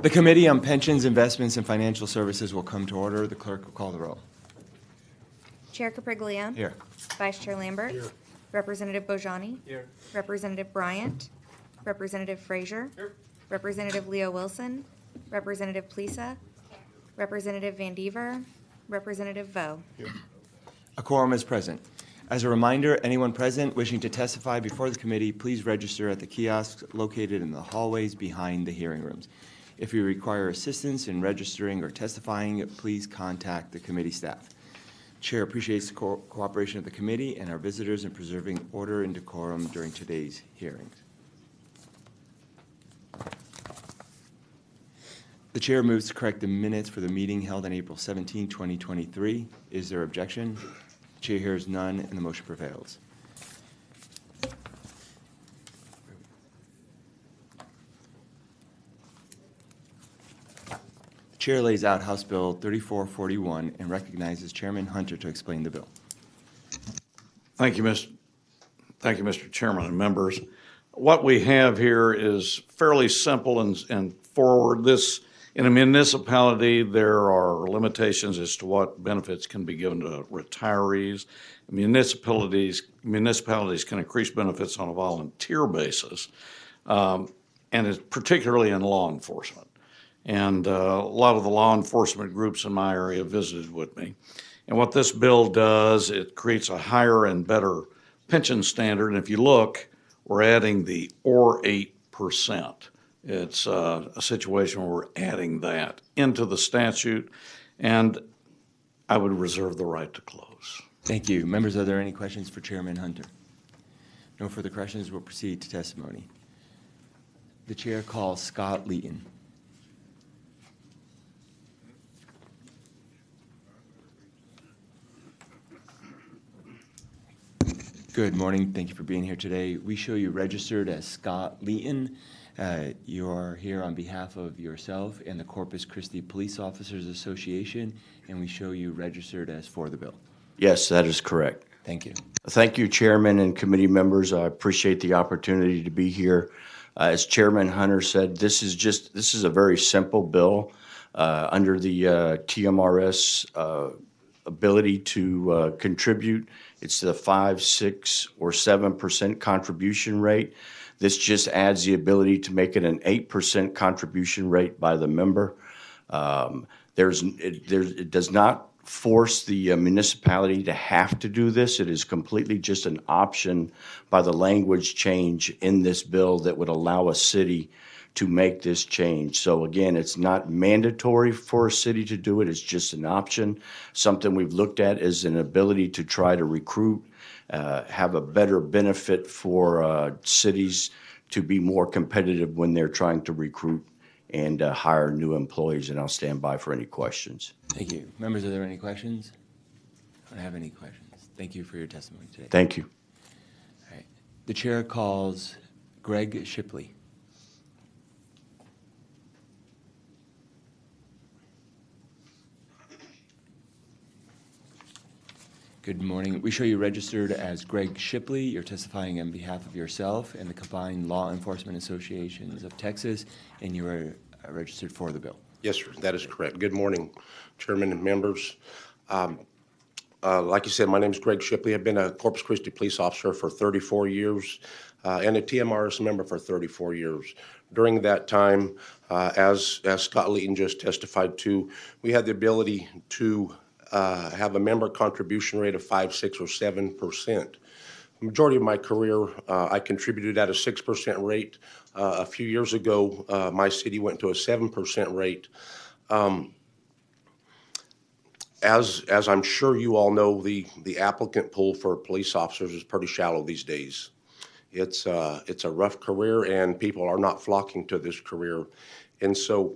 The Committee on Pensions, Investments, and Financial Services will come to order. The clerk will call the roll. Chair Capriglia. Here. Vice Chair Lambert. Here. Representative Bojani. Here. Representative Bryant. Representative Frazier. Here. Representative Leo Wilson. Representative Plisa. Representative Van Dever. Representative Vo. A quorum is present. As a reminder, anyone present wishing to testify before the committee, please register at the kiosks located in the hallways behind the hearing rooms. If you require assistance in registering or testifying, please contact the committee staff. Chair appreciates the cooperation of the committee and our visitors in preserving order and decorum during today's hearings. The chair moves to correct the minutes for the meeting held on April 17, 2023. Is there objection? The chair hears none, and the motion prevails. The chair lays out House Bill 3441 and recognizes Chairman Hunter to explain the bill. Thank you, Mr. Chairman and members. What we have here is fairly simple and forward. In a municipality, there are limitations as to what benefits can be given to retirees. Municipalities can increase benefits on a volunteer basis, and it's particularly in law enforcement. And a lot of the law enforcement groups in my area visited with me. And what this bill does, it creates a higher and better pension standard. And if you look, we're adding the or 8%. It's a situation where we're adding that into the statute, and I would reserve the right to close. Thank you. Members, are there any questions for Chairman Hunter? No further questions. We'll proceed to testimony. The chair calls Scott Leeton. Good morning. Thank you for being here today. We show you registered as Scott Leeton. You are here on behalf of yourself and the Corpus Christi Police Officers Association, and we show you registered as for the bill. Yes, that is correct. Thank you. Thank you, Chairman and committee members. I appreciate the opportunity to be here. As Chairman Hunter said, this is a very simple bill under the TMRS ability to contribute. It's the 5, 6, or 7% contribution rate. This just adds the ability to make it an 8% contribution rate by the member. It does not force the municipality to have to do this. It is completely just an option by the language change in this bill that would allow a city to make this change. So again, it's not mandatory for a city to do it. It's just an option. Something we've looked at is an ability to try to recruit, have a better benefit for cities to be more competitive when they're trying to recruit and hire new employees, and I'll stand by for any questions. Thank you. Members, are there any questions? I don't have any questions. Thank you for your testimony today. Thank you. All right. The chair calls Greg Shipley. Good morning. We show you registered as Greg Shipley. You're testifying on behalf of yourself and the Combined Law Enforcement Associations of Texas, and you are registered for the bill. Yes, sir, that is correct. Good morning, Chairman and members. Like you said, my name is Greg Shipley. I've been a Corpus Christi police officer for 34 years and a TMRS member for 34 years. During that time, as Scott Leeton just testified to, we had the ability to have a member contribution rate of 5, 6, or 7%. The majority of my career, I contributed at a 6% rate. A few years ago, my city went to a 7% rate. As I'm sure you all know, the applicant pool for police officers is pretty shallow these days. It's a rough career, and people are not flocking to this career. And so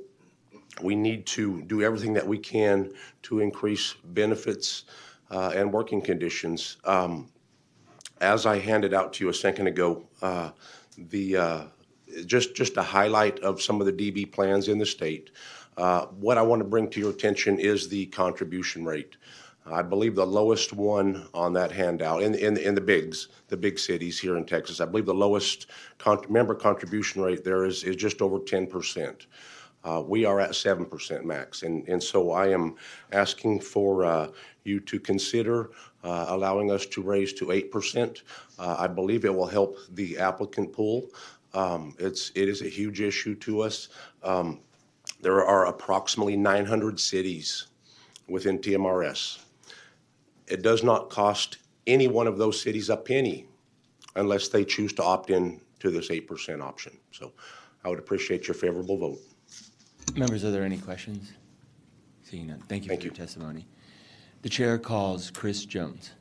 we need to do everything that we can to increase benefits and working conditions. As I handed out to you a second ago, just a highlight of some of the DB plans in the state. What I want to bring to your attention is the contribution rate. I believe the lowest one on that handout in the big cities here in Texas, I believe the lowest member contribution rate there is just over 10%. We are at 7% max. And so I am asking for you to consider allowing us to raise to 8%. I believe it will help the applicant pool. It is a huge issue to us. There are approximately 900 cities within TMRS. It does not cost any one of those cities a penny unless they choose to opt in to this 8% option. So I would appreciate your favorable vote. Members, are there any questions? Seeing none. Thank you for your testimony. The chair calls Chris Jones.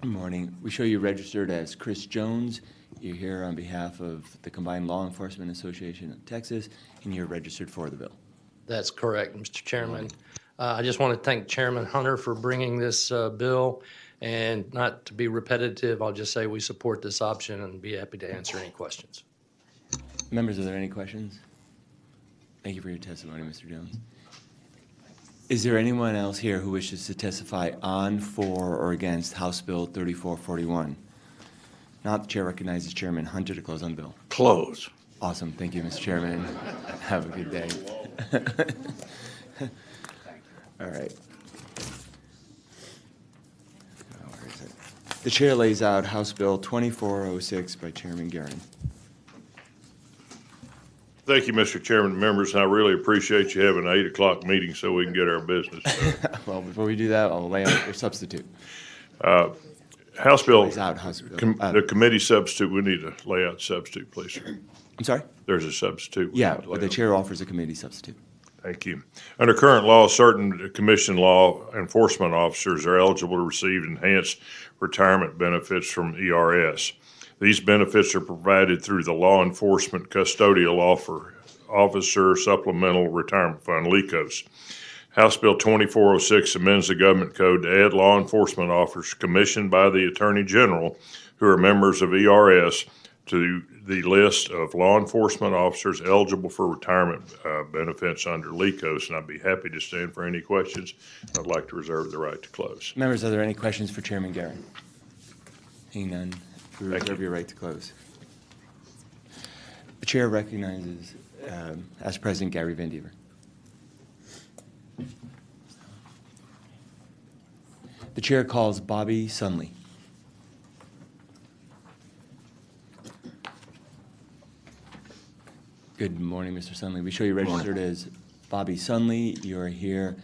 Good morning. We show you registered as Chris Jones. You're here on behalf of the Combined Law Enforcement Association of Texas, and you're registered for the bill. That's correct, Mr. Chairman. I just want to thank Chairman Hunter for bringing this bill, and not to be repetitive, I'll just say we support this option and be happy to answer any questions. Members, are there any questions? Thank you for your testimony, Mr. Jones. Is there anyone else here who wishes to testify on, for, or against House Bill 3441? Not, the chair recognizes Chairman Hunter to close on the bill. Close. Awesome. Thank you, Mr. Chairman. Have a good day. All right. Where is it? The chair lays out House Bill 2406 by Chairman Guerin. Thank you, Mr. Chairman, members, and I really appreciate you having an 8 o'clock meeting so we can get our business done. Well, before we do that, I'll lay out your substitute. House Bill, Lays out House Bill. the committee substitute, we need to lay out substitute, please, sir. I'm sorry? There's a substitute. we Yeah, need to lay but the out. chair offers a committee substitute. Thank you. Under current law, certain commission law enforcement officers are eligible to receive enhanced retirement benefits from ERS. These benefits are provided through the Law Enforcement Custodial Officer Supplemental Retirement Fund, LECOS. House Bill 2406 amends the government code to add law enforcement officers commissioned by the Attorney General who are members of ERS to the list of law enforcement officers eligible for retirement benefits under LECOS, and I'd be happy to stand for any questions. I'd like to reserve the right to close. Members, are there any questions for Chairman Guerin? Seeing none, we reserve you. your right to close. The chair recognizes as President Gary Van Dever. The chair calls Bobby Sunley. Good morning, Mr. Sunley. We show you registered as Bobby Sunley. You are here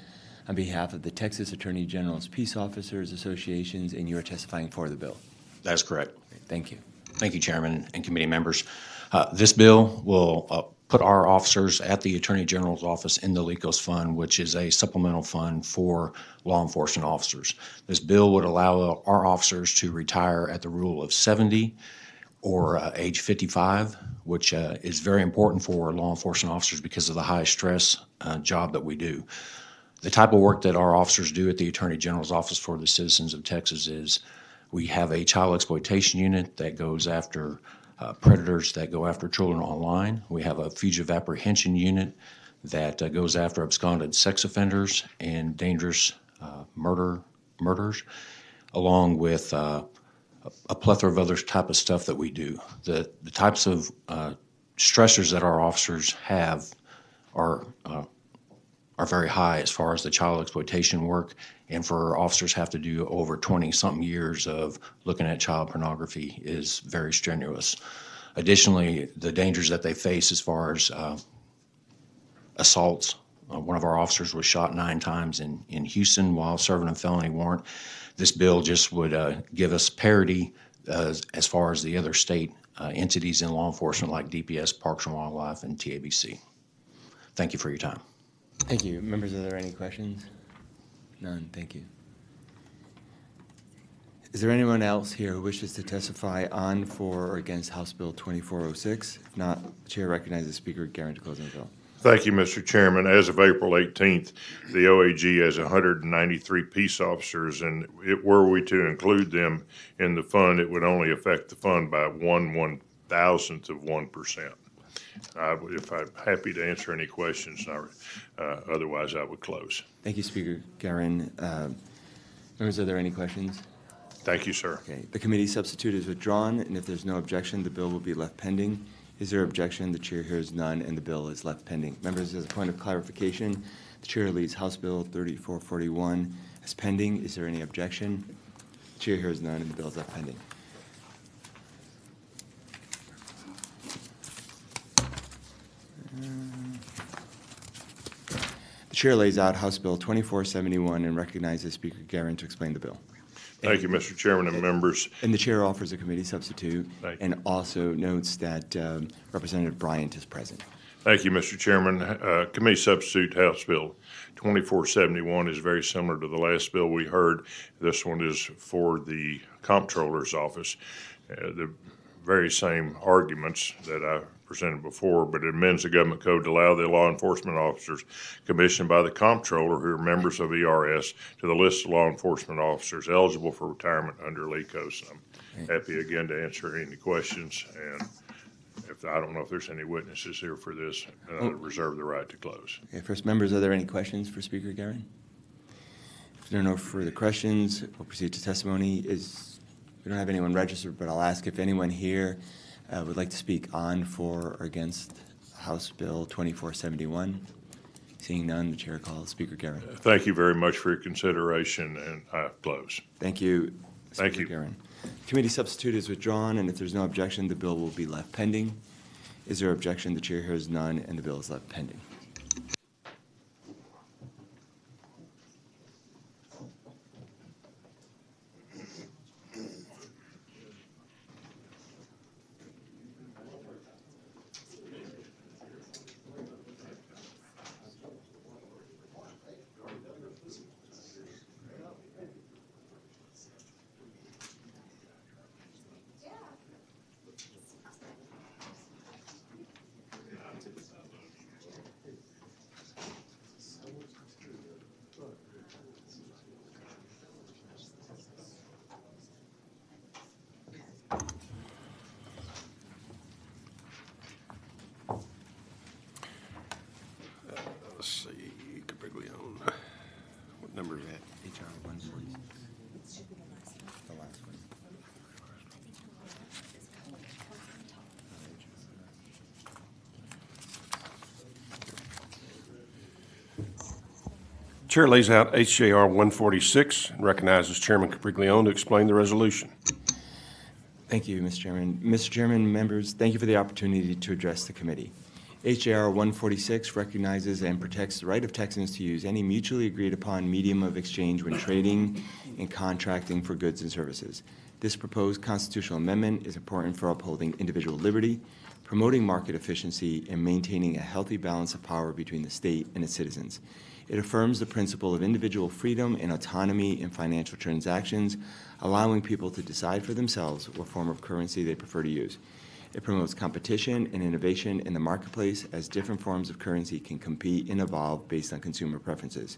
on behalf of the Texas Attorney General's Peace Officers Associations, and you are testifying for the bill. That's correct. Thank you. Thank you, Chairman and committee members. This bill will put our officers at the Attorney General's office in the LECOS fund, which is a supplemental fund for law enforcement officers. This bill would allow our officers to retire at the rule of 70 or age 55, which is very important for law enforcement officers because of the high stress job that we do. The type of work that our officers do at the Attorney General's office for the citizens of Texas is we have a child exploitation unit that goes after predators that go after children online. We have a fugitive apprehension unit that goes after absconded sex offenders and dangerous murders, along with a plethora of other type of stuff that we do. The types of stressors that our officers have are very high as far as the child exploitation work, and for our officers have to do over 20-something years of looking at child pornography is very strenuous. Additionally, the dangers that they face as far as assaults. One of our officers was shot 9 times in Houston while serving a felony warrant. This bill just would give us parity as far as the other state entities in law enforcement like DPS, Parks and Wildlife, and TABC. Thank you for your time. Thank you. Members, are there any questions? None. Thank you. Is there anyone else here who wishes to testify on, for, or against House Bill 2406? If not, the chair recognizes Speaker Guerin to close on the bill. Thank you, Mr. Chairman. As of April 18th, the OAG has 193 peace officers, and were we to include them in the fund, it would only affect the fund by 1/1000th of 1%. If I'm happy to answer any questions, otherwise I would close. Thank you, Speaker Guerin. Members, are there any questions? Thank you, sir. Okay, the committee substitute is withdrawn, and if there's no objection, the bill will be left pending. Is there objection? The chair hears none, and the bill is left pending. Members, as a point of clarification, the chair leaves House Bill 3441 as pending. Is there any objection? The chair hears none, and the bill is left pending. The chair lays out House Bill 2471 and recognizes Speaker Guerin to explain the bill. Thank you, Mr. Chairman and members. And the chair offers a committee substitute Thank you. and also notes that Representative Bryant is present. Thank you, Mr. Chairman. Committee substitute House Bill 2471 is very similar to the last bill we heard. This one is for the Comptroller's Office. The very same arguments that I presented before, but it amends the government code to allow the law enforcement officers commissioned by the comptroller who are members of ERS to the list of law enforcement officers eligible for retirement under LECOS. I'm happy again to answer any questions, and I don't know if there's any witnesses here for this, and I reserve the right to close. Okay, first, members, are there any questions for Speaker Guerin? If there are no further questions, we'll proceed to testimony. We don't have anyone registered, but I'll ask if anyone here would like to speak on, for, or against House Bill 2471. Seeing none, the chair calls Speaker Guerin. Thank you very much for your consideration, and I close. Thank you, Thank Speaker you. Guerin. Committee substitute is withdrawn, and if there's no objection, the bill will be left pending. Is there objection? The chair hears none, and the bill is left pending. Let's see, Capriglione. What number is that? HR 146. The last one. Chair lays out HJR 146 and recognizes Chairman Capriglione to explain the resolution. Thank you, Mr. Chairman. Mr. Chairman, members, thank you for the opportunity to address the committee. HJR 146 recognizes and protects the right of Texans to use any mutually agreed upon medium of exchange when trading and contracting for goods and services. This proposed constitutional amendment is important for upholding individual liberty, promoting market efficiency, and maintaining a healthy balance of power between the state and its citizens. It affirms the principle of individual freedom and autonomy in financial transactions, allowing people to decide for themselves what form of currency they prefer to use. It promotes competition and innovation in the marketplace as different forms of currency can compete and evolve based on consumer preferences.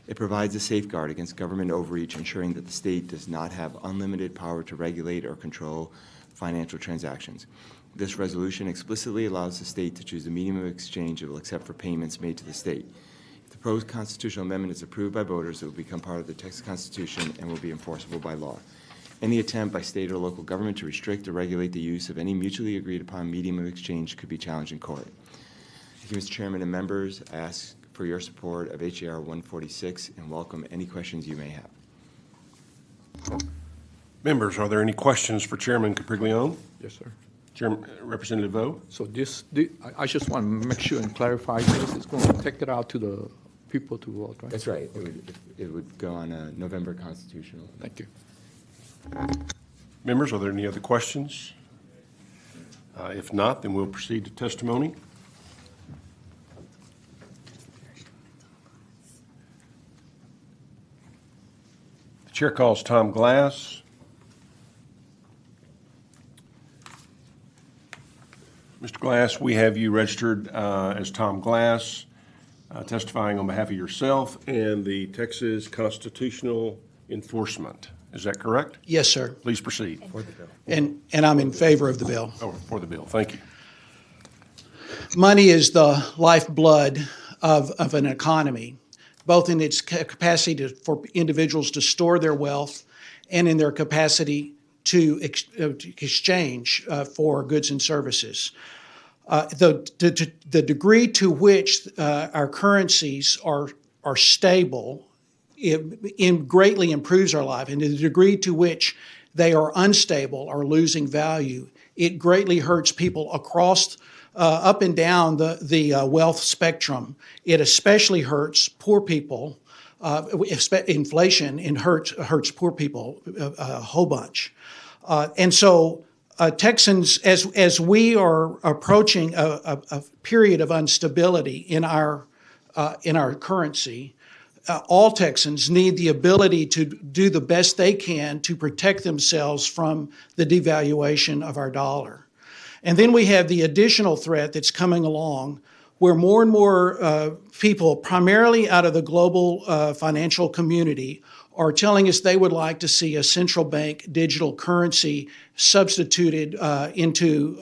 It provides a safeguard against government overreach, ensuring that the state does not have unlimited power to regulate or control financial transactions. This resolution explicitly allows the state to choose the medium of exchange it will accept for payments made to the state. If the proposed constitutional amendment is approved by voters, it will become part of the Texas Constitution and will be enforceable by law. Any attempt by state or local government to restrict or regulate the use of any mutually agreed upon medium of exchange could be challenged in court. Thank you, Mr. Chairman and members. I ask for your support of HJR 146 and welcome any questions you may have. Members, are there any questions for Chairman Capriglione? Yes, sir. Representative Vo? So I just want to make sure and clarify this. It's going to take it out to the people to vote, right? That's right. It would go on a November constitutional. Thank you. Members, are there any other questions? If not, then we'll proceed to testimony. The chair calls Tom Glass. Mr. Glass, we have you registered as Tom Glass, testifying on behalf of yourself and the Texas Constitutional Enforcement. Is that correct? Yes, sir. Please proceed. And I'm in favor of the bill. Oh, for the bill. Thank you. Money is the lifeblood of an economy, both in its capacity for individuals to store their wealth and in their capacity to exchange for goods and services. The degree to which our currencies are stable greatly improves our life, and the degree to which they are unstable or losing value, it greatly hurts people across up and down the wealth spectrum. It especially hurts poor people. Inflation hurts poor people a whole bunch. And so Texans, as we are approaching a period of instability in our currency, all Texans need the ability to do the best they can to protect themselves from the devaluation of our dollar. And then we have the additional threat that's coming along, where more and more people, primarily out of the global financial community, are telling us they would like to see a central bank digital currency substituted into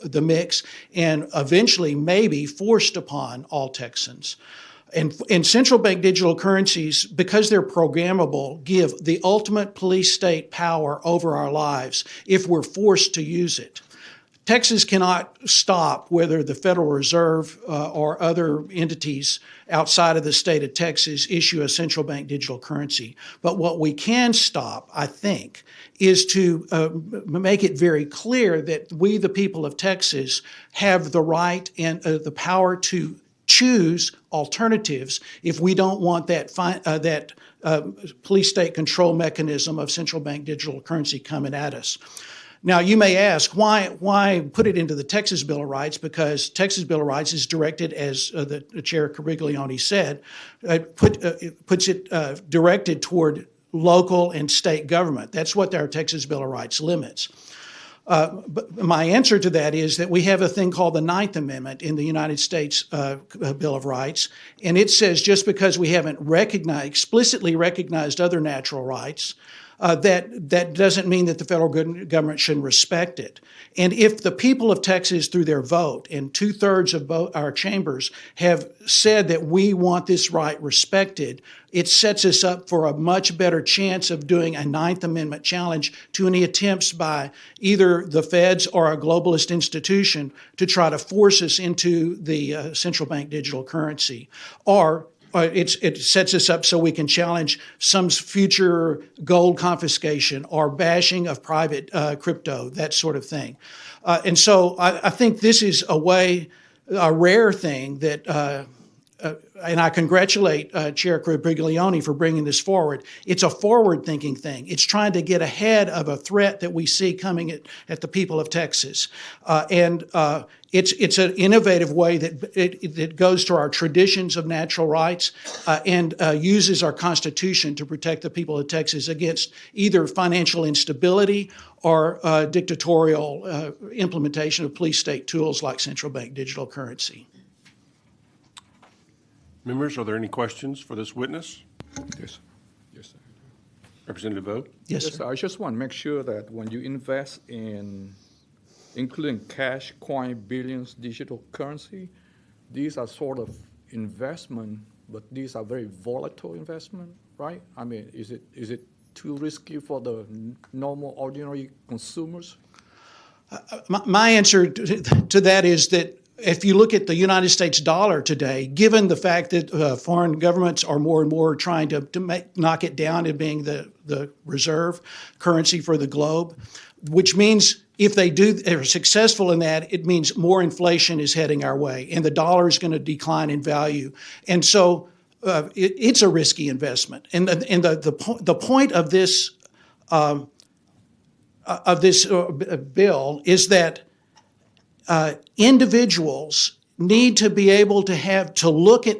the mix and eventually maybe forced upon all Texans. And central bank digital currencies, because they're programmable, give the ultimate police state power over our lives if we're forced to use it. Texas cannot stop whether the Federal Reserve or other entities outside of the state of Texas issue a central bank digital currency. But what we can stop, I think, is to make it very clear that we, the people of Texas, have the right and the power to choose alternatives if we don't want that police state control mechanism of central bank digital currency coming at us. Now, you may ask, why put it into the Texas Bill of Rights? Because Texas Bill of Rights is directed, as the Chair Cariglione said, puts it directed toward local and state government. That's what our Texas Bill of Rights limits. But my answer to that is that we have a thing called the Ninth Amendment in the United States Bill of Rights, and it says just because we haven't explicitly recognized other natural rights, that doesn't mean that the federal government shouldn't respect it. And if the people of Texas, through their vote, and 2/3 of our chambers have said that we want this right respected, it sets us up for a much better chance of doing a Ninth Amendment challenge to any attempts by either the feds or a globalist institution to try to force us into the central bank digital currency. Or it sets us up so we can challenge some future gold confiscation or bashing of private crypto, that sort of thing. And so I think this is a rare thing that, and I congratulate Chair Cariglione for bringing this forward. It's a forward-thinking thing. It's trying to get ahead of a threat that we see coming at the people of Texas. It's an innovative way that it goes to our traditions of natural rights and uses our Constitution to protect the people of Texas against either financial instability or dictatorial implementation of police state tools like central bank digital currency. Members, are there any questions for this witness? Yes. Yes, sir. Representative Vogt? Yes, sir. I just want to make sure that when you invest in including cash, coin, billions, digital currency, these are sort of investment, but these are very volatile investment, right? I mean, is it too risky for the normal, ordinary consumers? My answer to that is that if you look at the United States dollar today, given the fact that foreign governments are more and more trying to knock it down to being the reserve currency for the globe, which means if they're successful in that, it means more inflation is heading our way, and the dollar is going to decline in value. And so it's a risky investment. And the point of this bill is that individuals need to be able to look at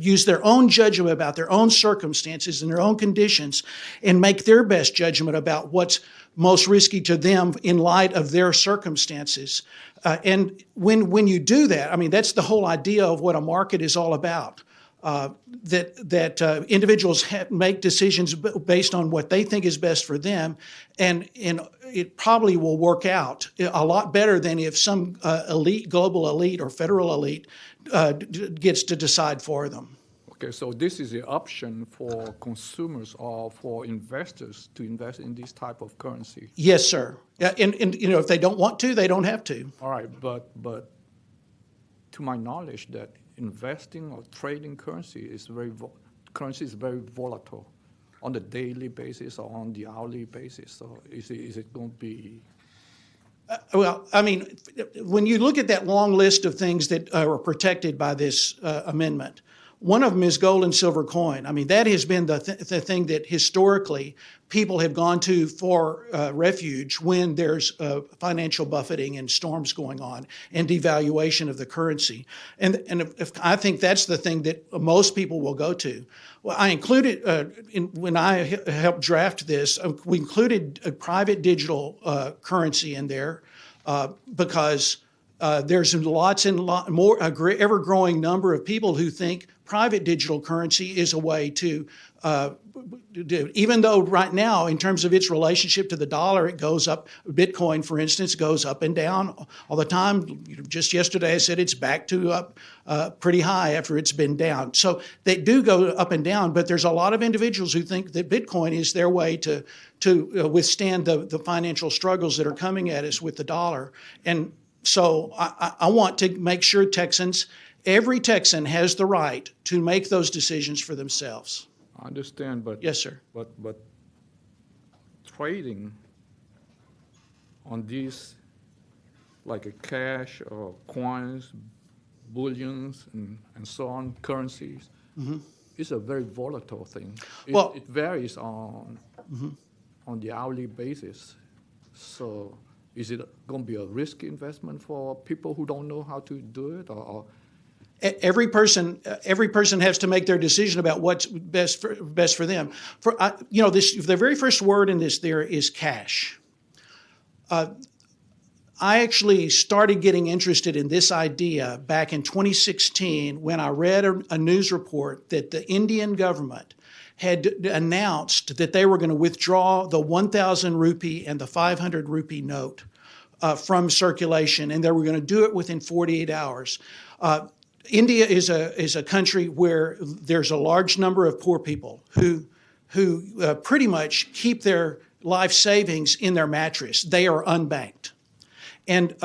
use their own judgment about their own circumstances and their own conditions and make their best judgment about what's most risky to them in light of their circumstances. And when you do that, I mean, that's the whole idea of what a market is all about. That individuals make decisions based on what they think is best for them, and it probably will work out a lot better than if some global elite or federal elite gets to decide for them. Okay, so this is the option for consumers or for investors to invest in this type of currency. Yes, sir. Yeah, and you know, if they don't want to, they don't have to. All right, but to my knowledge, that investing or trading currency is very volatile on the daily basis or on the hourly basis. So is it going to be? Well, I mean, when you look at that long list of things that are protected by this amendment, one of them is gold and silver coin. I mean, that has been the thing that historically people have gone to for refuge when there's financial buffeting and storms going on and devaluation of the currency. And if I think that's the thing that most people will go to. Well, I included, when I helped draft this, we included a private digital currency in there because there's lots and more, ever-growing number of people who think private digital currency is a way to even though right now, in terms of its relationship to the dollar, it goes up. Bitcoin, for instance, goes up and down all the time. Just yesterday, I said it's back to up pretty high after it's been down. So they do go up and down, but there's a lot of individuals who think that Bitcoin is their way to withstand the financial struggles that are coming at us with the dollar. And so I want to make sure every Texan has the right to make those decisions for themselves. I understand, but yes, sir. But trading on these, like a cash or coins, bullions, and so on, currencies, is a very volatile thing. It varies on the hourly basis. So is it going to be a risky investment for people who don't know how to do it, or Every person has to make their decision about what's best for them. The very first word in this there is cash. I actually started getting interested in this idea back in 2016 when I read a news report that the Indian government had announced that they were going to withdraw the 1,000 rupee and the 500 rupee note from circulation, and they were going to do it within 48 hours. India is a country where there's a large number of poor people who pretty much keep their life savings in their mattress. They are unbanked. And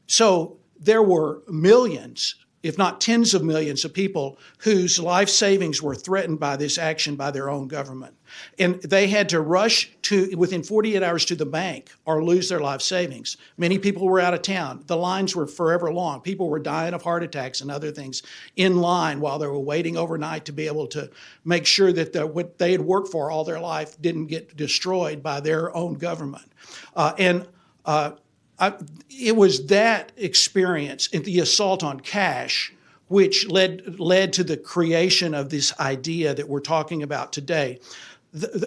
so there were millions, if not tens of millions of people whose life savings were threatened by this action by their own government. And they had to rush within 48 hours to the bank or lose their life savings. Many people were out of town. The lines were forever long. People were dying of heart attacks and other things in line while they were waiting overnight to be able to make sure that what they had worked for all their life didn't get destroyed by their own government. It was that experience and the assault on cash which led to the creation of this idea that we're talking about today.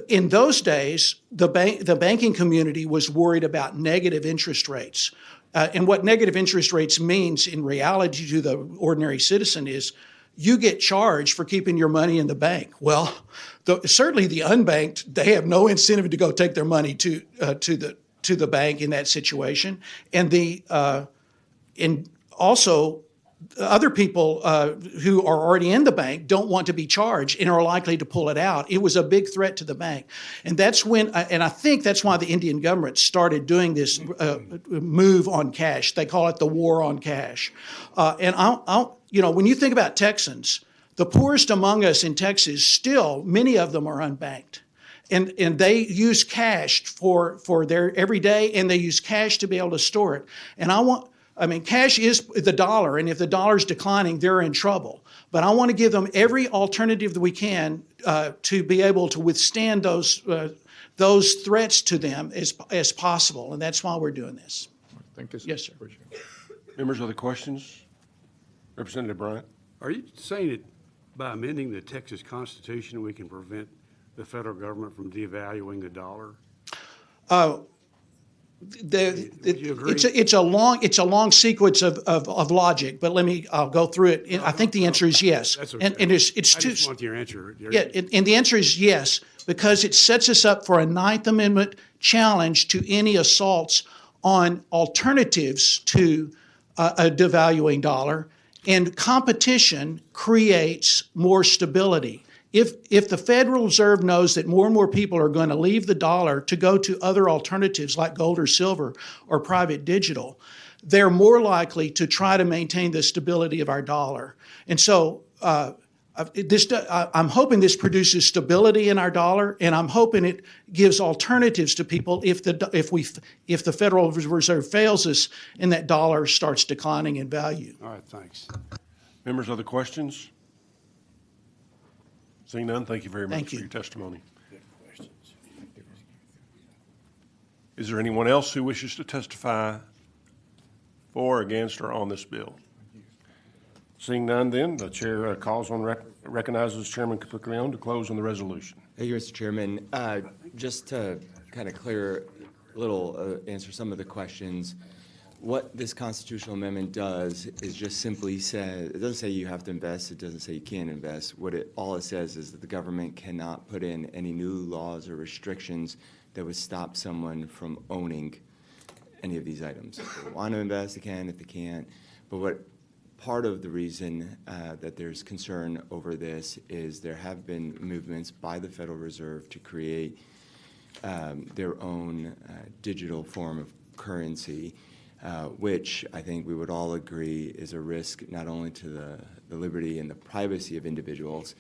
In those days, the banking community was worried about negative interest rates. And what negative interest rates means in reality to the ordinary citizen is you get charged for keeping your money in the bank. Well, certainly the unbanked, they have no incentive to go take their money to the bank in that situation, and also other people who are already in the bank don't want to be charged and are likely to pull it out. It was a big threat to the bank, and that's when, and I think that's why the Indian government started doing this move on cash. They call it the war on cash. And when you think about Texans, the poorest among us in Texas, still many of them are unbanked. And they use cash for their everyday, and they use cash to be able to store it. And cash is the dollar, and if the dollar's declining, they're in trouble. But I want to give them every alternative that we can to be able to withstand those threats to them as possible, and that's why we're doing this. Thank you, sir. Yes, sir. Members, other questions? Representative Bryant? Are you saying that by amending the Texas Constitution, we can prevent the federal government from devaluing the dollar? It's a long sequence of logic, but I'll go through it. I think the answer is yes. That's okay. And it's I just want your answer. Yeah, and the answer is yes, because it sets us up for a Ninth Amendment challenge to any assaults on alternatives to a devaluing dollar. And competition creates more stability. If the Federal Reserve knows that more and more people are going to leave the dollar to go to other alternatives like gold or silver or private digital, they're more likely to try to maintain the stability of our dollar. And so I'm hoping this produces stability in our dollar, and I'm hoping it gives alternatives to people if the Federal Reserve fails us and that dollar starts declining in value. All right, thanks. Members, other questions? Seeing none, thank you very much Thank for you. your testimony. Is there anyone else who wishes to testify for, against, or on this bill? Seeing none, then, the chair recognizes Chairman Capriglione to close on the resolution. Thank you, Mr. Chairman. Just to kind of answer some of the questions, what this constitutional amendment does is just simply say, it doesn't say you have to invest, it doesn't say you can't invest. All it says is that the government cannot put in any new laws or restrictions that would stop someone from owning any of these items. If they want to invest, they can. If they can't. But part of the reason that there's concern over this is there have been movements by the Federal Reserve to create their own digital form of currency, which I think we would all agree is a risk not only to the liberty and the privacy of individuals,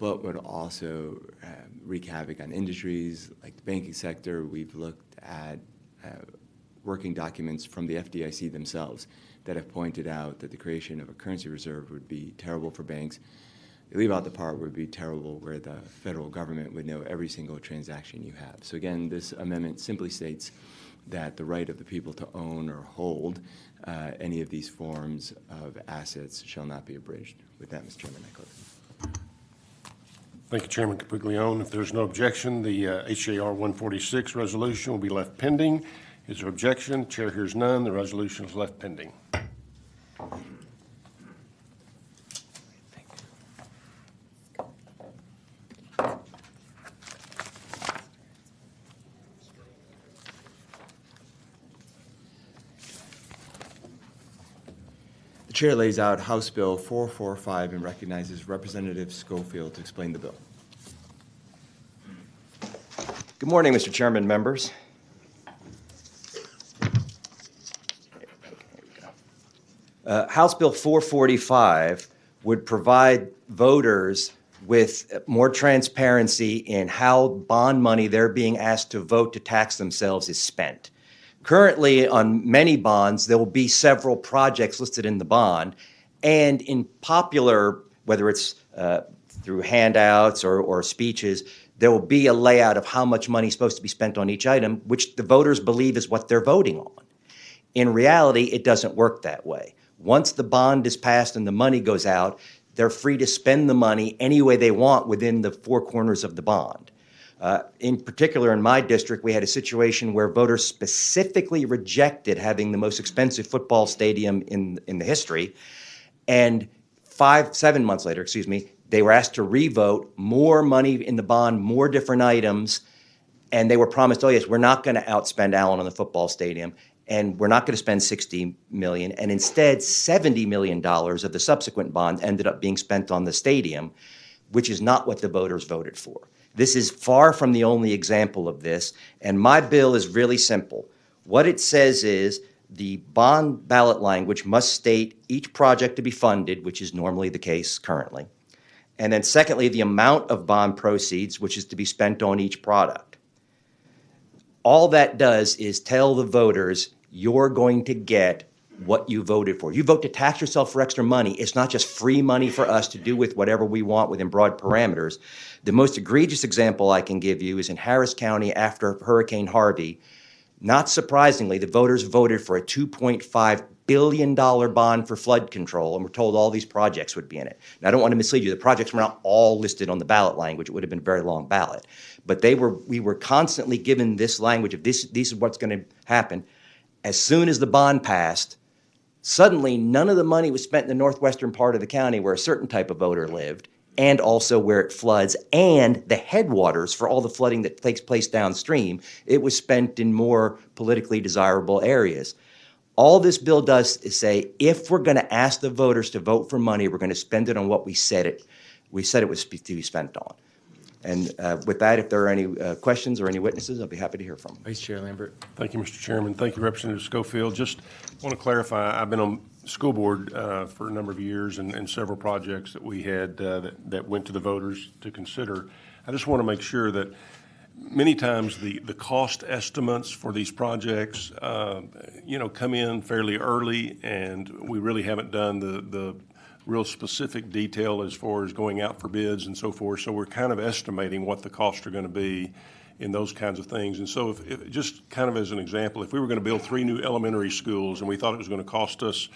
but would also wreak havoc on industries like the banking sector. We've looked at working documents from the FDIC themselves that have pointed out that the creation of a currency reserve would be terrible for banks. They leave out the part where it would be terrible where the federal government would know every single transaction you have. So again, this amendment simply states that the right of the people to own or hold any of these forms of assets shall not be abridged. With that, Mr. Chairman, I close. Thank you, Chairman Capriglione. If there's no objection, the HJR 146 resolution will be left pending. Is there objection? Chair hears none. The resolution is left pending. The chair lays out House Bill 445 and recognizes Representative Schofield to explain the bill. Good morning, Mr. Chairman, members. House Bill 445 would provide voters with more transparency in how bond money they're being asked to vote to tax themselves is spent. Currently, on many bonds, there will be several projects listed in the bond, and in popular, whether it's through handouts or speeches, there will be a layout of how much money is supposed to be spent on each item, which the voters believe is what they're voting on. In reality, it doesn't work that way. Once the bond is passed and the money goes out, they're free to spend the money any way they want within the four corners of the bond. In particular, in my district, we had a situation where voters specifically rejected having the most expensive football stadium in the history, and 7 months later, they were asked to revote more money in the bond, more different items, and they were promised, oh yes, we're not going to outspend Allen on the football stadium, and we're not going to spend $60 million, and instead $70 million of the subsequent bond ended up being spent on the stadium, which is not what the voters voted for. This is far from the only example of this, and my bill is really simple. What it says is the bond ballot language must state each project to be funded, which is normally the case currently, and then secondly, the amount of bond proceeds, which is to be spent on each product. All that does is tell the voters you're going to get what you voted for. You vote to tax yourself for extra money. It's not just free money for us to do with whatever we want within broad parameters. The most egregious example I can give you is in Harris County after Hurricane Harvey. Not surprisingly, the voters voted for a $2.5 billion bond for flood control, and we're told all these projects would be in it. Now, I don't want to mislead you. The projects were not all listed on the ballot language. It would have been a very long ballot. But we were constantly given this language of this is what's going to happen. As soon as the bond passed, suddenly none of the money was spent in the northwestern part of the county where a certain type of voter lived, and also where it floods, and the headwaters for all the flooding that takes place downstream. It was spent in more politically desirable areas. All this bill does is say, if we're going to ask the voters to vote for money, we're going to spend it on what we said it was to be spent on. And with that, if there are any questions or any witnesses, I'll be happy to hear from them. Vice Chair Lambert. Thank you, Mr. Chairman. Thank you, Representative Schofield. Just want to clarify, I've been on school board for a number of years and several projects that we had that went to the voters to consider. I just want to make sure that many times the cost estimates for these projects, come in fairly early, and we really haven't done the real specific detail as far as going out for bids and so forth. So we're kind of estimating what the costs are going to be in those kinds of things. And so if just kind of as an example, if we were going to build 3 new elementary schools and we thought it was going to cost us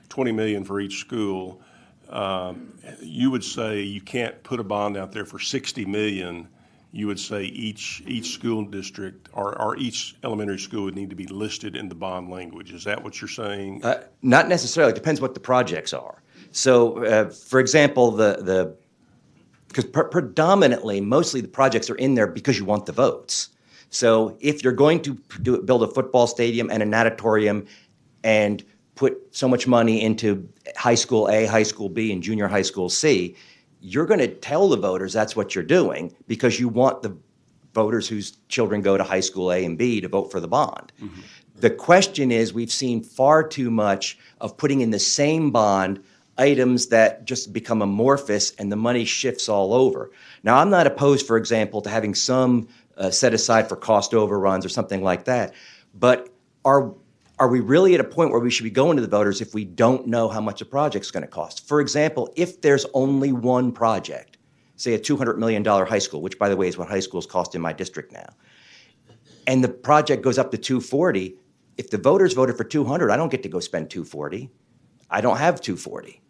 $20 million for each school, you would say you can't put a bond out there for $60 million. You would say each school district or each elementary school would need to be listed in the bond language. Is that what you're saying? Not necessarily. It depends what the projects are. So, for example, because predominantly, mostly the projects are in there because you want the votes. So if you're going to build a football stadium and a natatorium and put so much money into high school A, high school B, and junior high school C, you're going to tell the voters that's what you're doing because you want the voters whose children go to high school A and B to vote for the bond. Mm-hmm. The question is, we've seen far too much of putting in the same bond items that just become amorphous and the money shifts all over. Now, I'm not opposed, for example, to having some set aside for cost overruns or something like that, but are we really at a point where we should be going to the voters if we don't know how much a project's going to cost? For example, if there's only one project, say a $200 million high school, which, by the way, is what high schools cost in my district now, and the project goes up to $240, if the voters voted for $200, I don't get to go spend $240. I don't have $240.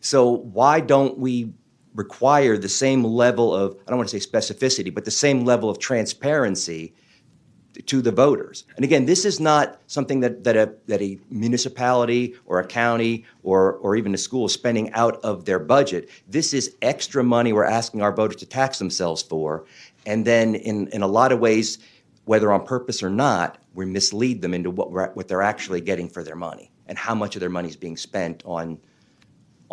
So why don't we require the same level of, I don't want to say specificity, but the same level of transparency to the voters? And again, this is not something that a municipality or a county or even a school is spending out of their budget. This is extra money we're asking our voters to tax themselves for. And then in a lot of ways, whether on purpose or not, we mislead them into what they're actually getting for their money and how much of their money is being spent on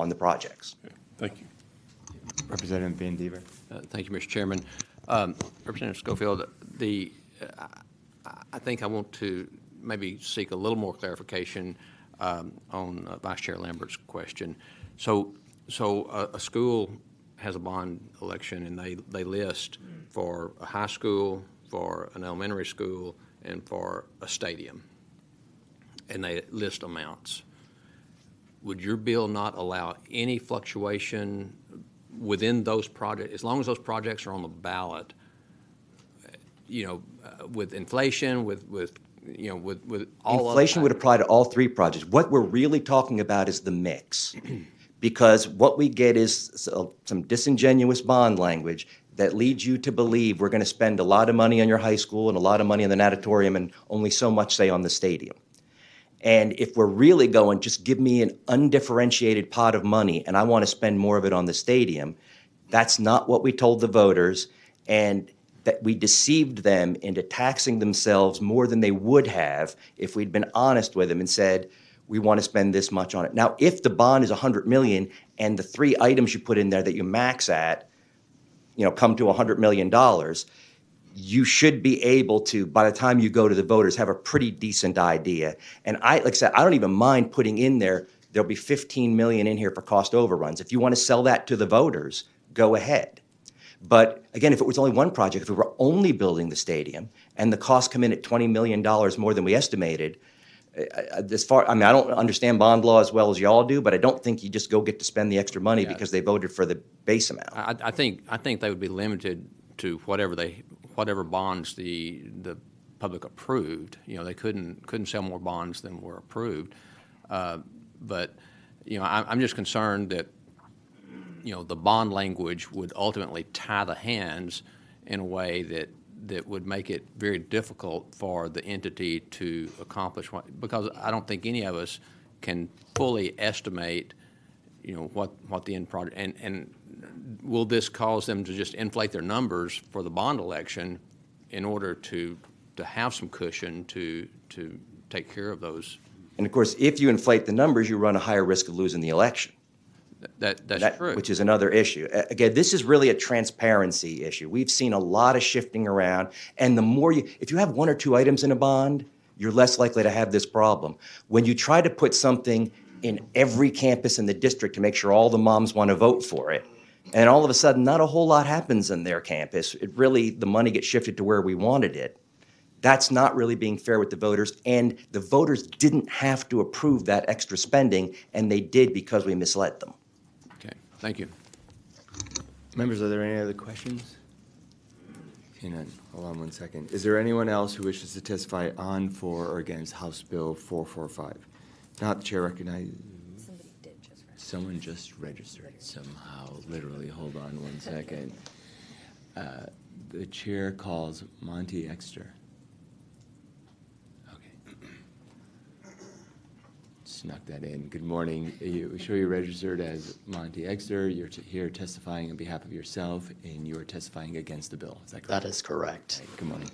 the projects. Okay. Thank you. Representative Van Dever. Thank you, Mr. Chairman. Representative Schofield, I think I want to maybe seek a little more clarification on Vice Chair Lambert's question. So a school has a bond election, and they list for a high school, for an elementary school, and for a stadium, and they list amounts. Would your bill not allow any fluctuation within those projects, as long as those projects are on the ballot, with inflation, with all inflation would apply to all 3 projects. What we're really talking about is the mix, because what we get is some disingenuous bond language that leads you to believe we're going to spend a lot of money on your high school and a lot of money on the natatorium and only so much, say, on the stadium. And if we're really going, just give me an undifferentiated pot of money and I want to spend more of it on the stadium, that's not what we told the voters, and that we deceived them into taxing themselves more than they would have if we'd been honest with them and said, we want to spend this much on it. Now, if the bond is $100 million and the 3 items you put in there that you max at, come to $100 million, you should be able to, by the time you go to the voters, have a pretty decent idea. And like I said, I don't even mind putting in there'll be $15 million in here for cost overruns. If you want to sell that to the voters, go ahead. But again, if it was only one project, if we were only building the stadium and the costs come in at $20 million more than we estimated, I don't understand bond law as well as y'all do, but I don't think you just go get to spend the extra money because they voted for the base amount. I think they would be limited to whatever bonds the public approved. They couldn't sell more bonds than were approved. But I'm just concerned that the bond language would ultimately tie the hands in a way that would make it very difficult for the entity to accomplish because I don't think any of us can fully estimate what the end product and will this cause them to just inflate their numbers for the bond election in order to have some cushion to take care of those And of course, if you inflate the numbers, you run a higher risk of losing the election. That's true. Which is another issue. Again, this is really a transparency issue. We've seen a lot of shifting around, and the more if you have one or two items in a bond, you're less likely to have this problem. When you try to put something in every campus in the district to make sure all the moms want to vote for it, and all of a sudden not a whole lot happens in their campus, the money gets shifted to where we wanted it. That's not really being fair with the voters, and the voters didn't have to approve that extra spending, and they did because we misled them. Okay, thank you. Members, are there any other questions? Okay, none. Hold on one second. Is there anyone else who wishes to testify on, for, or against House Bill 445? If not, the chair recognizes. Someone just registered somehow, literally. Hold on one second. The chair calls Monty Exter. Snuck that in. Good morning. You show you're registered as Monty Exter. You're here testifying on behalf of yourself, and you are testifying against the bill. Is that correct? That is correct. Right, good morning.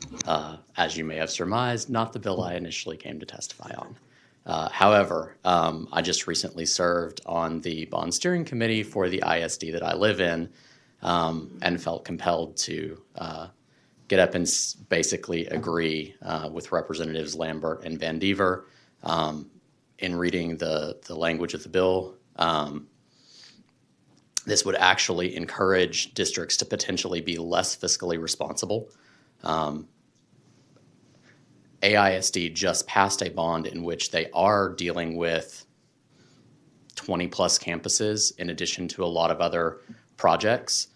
As you may have surmised, not the bill I initially came to testify on. However, I just recently served on the bond steering committee for the ISD that I live in, and felt compelled to get up and basically agree with Representatives Lambert and Van Dever. In reading the language of the bill, this would actually encourage districts to potentially be less fiscally responsible. AISD just passed a bond in which they are dealing with 20 plus campuses in addition to a lot of other projects.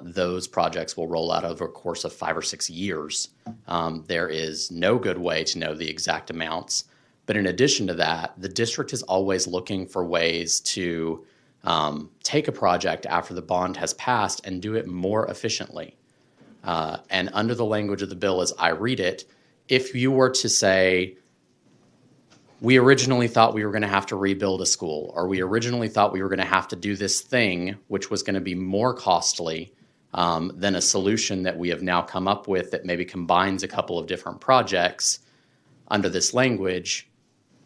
Those projects will roll out over a course of 5 or 6 years. There is no good way to know the exact amounts. But in addition to that, the district is always looking for ways to take a project after the bond has passed and do it more efficiently. And under the language of the bill as I read it, if you were to say, we originally thought we were going to have to rebuild a school, or we originally thought we were going to have to do this thing, which was going to be more costly than a solution that we have now come up with that maybe combines a couple of different projects, under this language,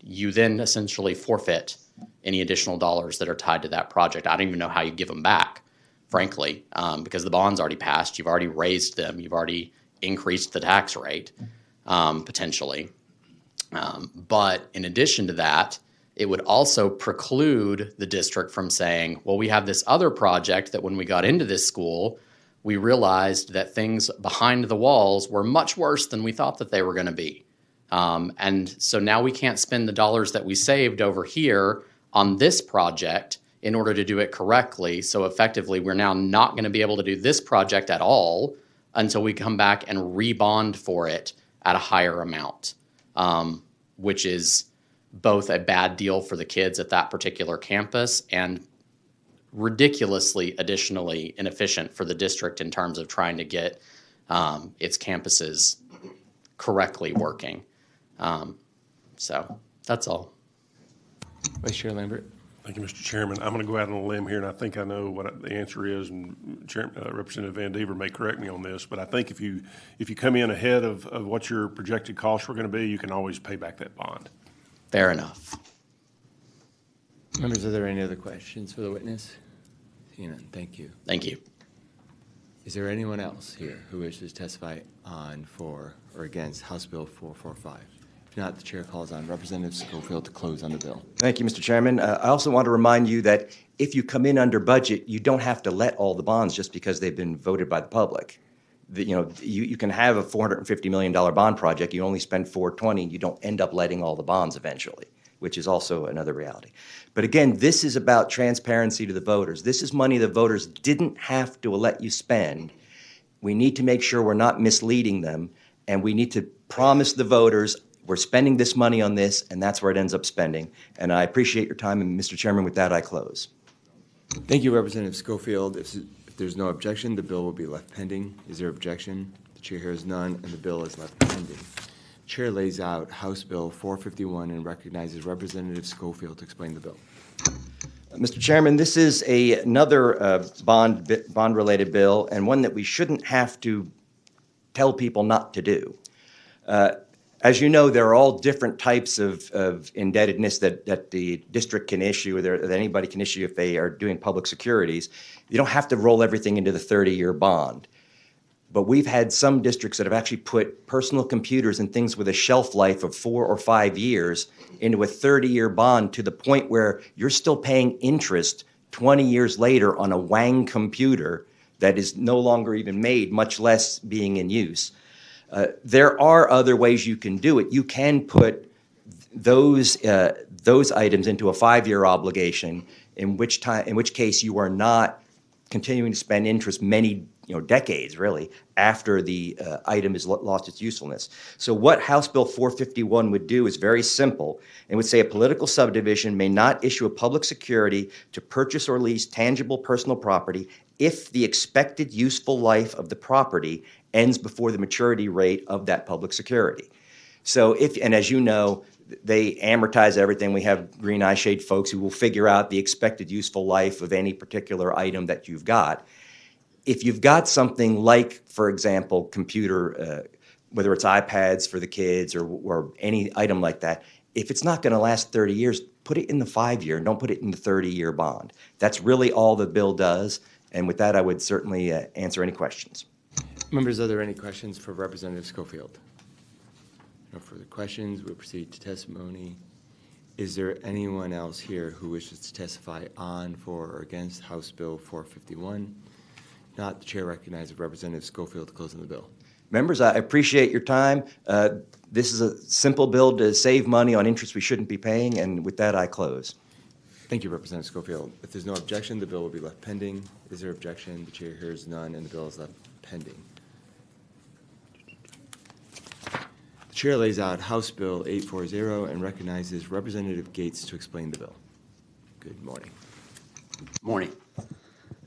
you then essentially forfeit any additional dollars that are tied to that project. I don't even know how you give them back, frankly, because the bond's already passed. You've already raised them. You've already increased the tax rate, potentially. But in addition to that, it would also preclude the district from saying, well, we have this other project that when we got into this school, we realized that things behind the walls were much worse than we thought that they were going to be. And so now we can't spend the dollars that we saved over here on this project in order to do it correctly. So effectively, we're now not going to be able to do this project at all until we come back and rebond for it at a higher amount, which is both a bad deal for the kids at that particular campus and ridiculously additionally inefficient for the district in terms of trying to get its campuses correctly working. So that's all. Vice Chair Lambert. Thank you, Mr. Chairman. I'm going to go out on a limb here, and I think I know what the answer is, and Representative Van Dever may correct me on this, but I think if you come in ahead of what your projected costs were going to be, you can always pay back that bond. Fair enough. Members, are there any other questions for the witness? Seeing none, thank you. Thank you. Is there anyone else here who wishes to testify on, for, or against House Bill 445? If not, the chair calls on Representative Schofield to close on the bill. Thank you, Mr. Chairman. I also want to remind you that if you come in under budget, you don't have to let all the bonds just because they've been voted by the public. You can have a $450 million bond project, you only spend $420, and you don't end up letting all the bonds eventually, which is also another reality. But again, this is about transparency to the voters. This is money the voters didn't have to let you spend. We need to make sure we're not misleading them, and we need to promise the voters we're spending this money on this, and that's where it ends up spending. And I appreciate your time, and Mr. Chairman, with that, I close. Thank you, Representative Schofield. If there's no objection, the bill will be left pending. Is there objection? The chair hears none, and the bill is left pending. Chair lays out House Bill 451 and recognizes Representative Schofield to explain the bill. Mr. Chairman, this is another bond-related bill, and one that we shouldn't have to tell people not to do. As you know, there are all different types of indebtedness that the district can issue, or that anybody can issue if they are doing public securities. You don't have to roll everything into the 30-year bond. But we've had some districts that have actually put personal computers and things with a shelf life of 4 or 5 years into a 30-year bond, to the point where you're still paying interest 20 years later on a Wang computer that is no longer even made, much less being in use. There are other ways you can do it. You can put those items into a 5-year obligation, in which case you are not continuing to spend interest many decades, really, after the item has lost its usefulness. So what House Bill 451 would do is very simple. It would say a political subdivision may not issue a public security to purchase or lease tangible personal property if the expected useful life of the property ends before the maturity rate of that public security. So and as you know, they amortize everything. We have green eyeshade folks who will figure out the expected useful life of any particular item that you've got. If you've got something like, for example, computer, whether it's iPads for the kids or any item like that, if it's not going to last 30 years, put it in the 5-year and don't put it in the 30-year bond. That's really all the bill does. And with that, I would certainly answer any questions. Members, are there any questions for Representative Schofield? No further questions. We'll proceed to testimony. Is there anyone else here who wishes to testify on, for, or against House Bill 451? Not, the chair recognizes Representative Schofield to close on the bill. Members, I appreciate your time. This is a simple bill to save money on interest we shouldn't be paying, and with that, I close. Thank you, Representative Schofield. If there's no objection, the bill will be left pending. Is there objection? The chair hears none, and the bill is left pending. The chair lays out House Bill 840 and recognizes Representative Gates to explain the bill. Good morning. Morning.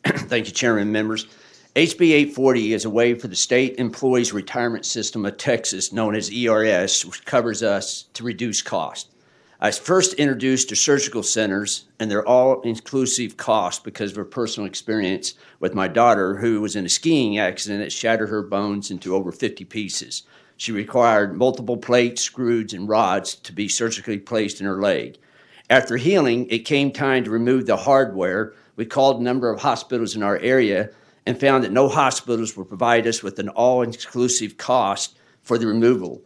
Thank you, Chairman and members. HB 840 is a way for the State Employees Retirement System of Texas, known as ERS, which covers us, to reduce cost. I was first introduced to surgical centers, and they're all-inclusive cost because of a personal experience with my daughter, who was in a skiing accident that shattered her bones into over 50 pieces. She required multiple plates, screws, and rods to be surgically placed in her leg. After healing, it came time to remove the hardware. We called a number of hospitals in our area and found that no hospitals would provide us with an all-inclusive cost for the removal.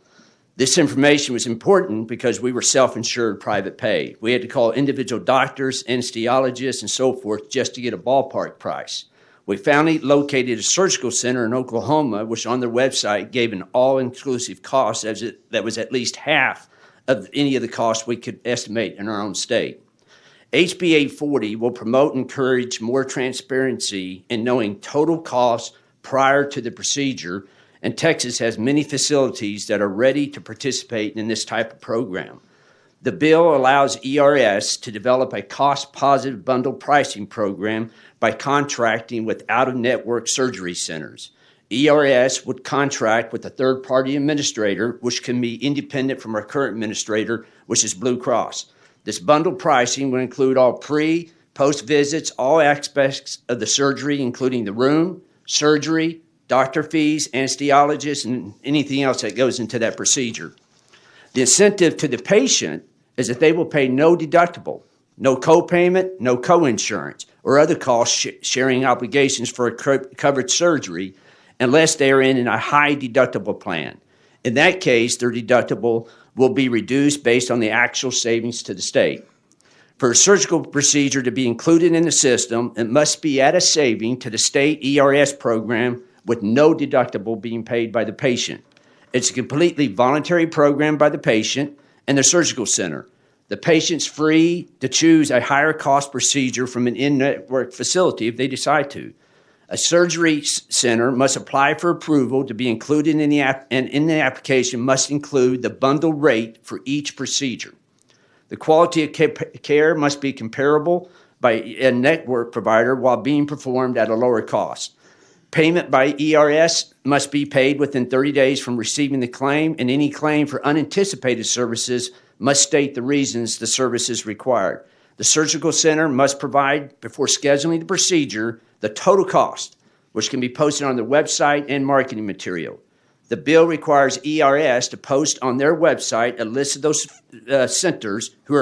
This information was important because we were self-insured private pay. We had to call individual doctors, anesthesiologists, and so forth just to get a ballpark price. We finally located a surgical center in Oklahoma, which on their website gave an all-inclusive cost that was at least half of any of the costs we could estimate in our own state. HB 840 will promote and encourage more transparency in knowing total costs prior to the procedure, and Texas has many facilities that are ready to participate in this type of program. The bill allows ERS to develop a cost-positive bundle pricing program by contracting with out-of-network surgery centers. ERS would contract with a third-party administrator, which can be independent from our current administrator, which is Blue Cross. This bundle pricing will include all pre, post visits, all aspects of the surgery, including the room, surgery, doctor fees, anesthesiologists, and anything else that goes into that procedure. The incentive to the patient is that they will pay no deductible, no co-payment, no co-insurance, or other cost-sharing obligations for a covered surgery unless they are in a high deductible plan. In that case, their deductible will be reduced based on the actual savings to the state. For a surgical procedure to be included in the system, it must be at a saving to the state ERS program with no deductible being paid by the patient. It's a completely voluntary program by the patient and the surgical center. The patient's free to choose a higher cost procedure from an in-network facility if they decide to. A surgery center must apply for approval to be included in the application must include the bundle rate for each procedure. The quality of care must be comparable by a network provider while being performed at a lower cost. Payment by ERS must be paid within 30 days from receiving the claim, and any claim for unanticipated services must state the reasons the service is required. The surgical center must provide, before scheduling the procedure, the total cost, which can be posted on their website and marketing material. The bill requires ERS to post on their website a list of those centers who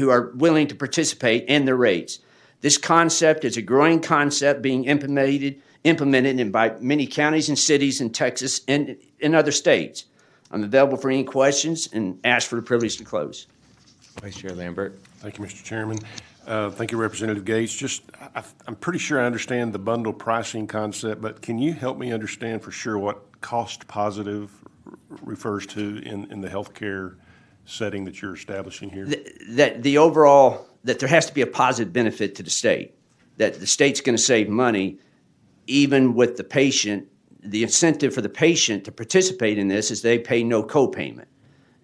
are willing to participate and their rates. This concept is a growing concept being implemented by many counties and cities in Texas and in other states. I'm available for any questions and ask for the privilege to close. Vice Chair Lambert. Thank you, Mr. Chairman. Thank you, Representative Gates. I'm pretty sure I understand the bundle pricing concept, but can you help me understand for sure what cost positive refers to in the healthcare setting that you're establishing here? That there has to be a positive benefit to the state, that the state's going to save money even with the patient. The incentive for the patient to participate in this is they pay no copayment.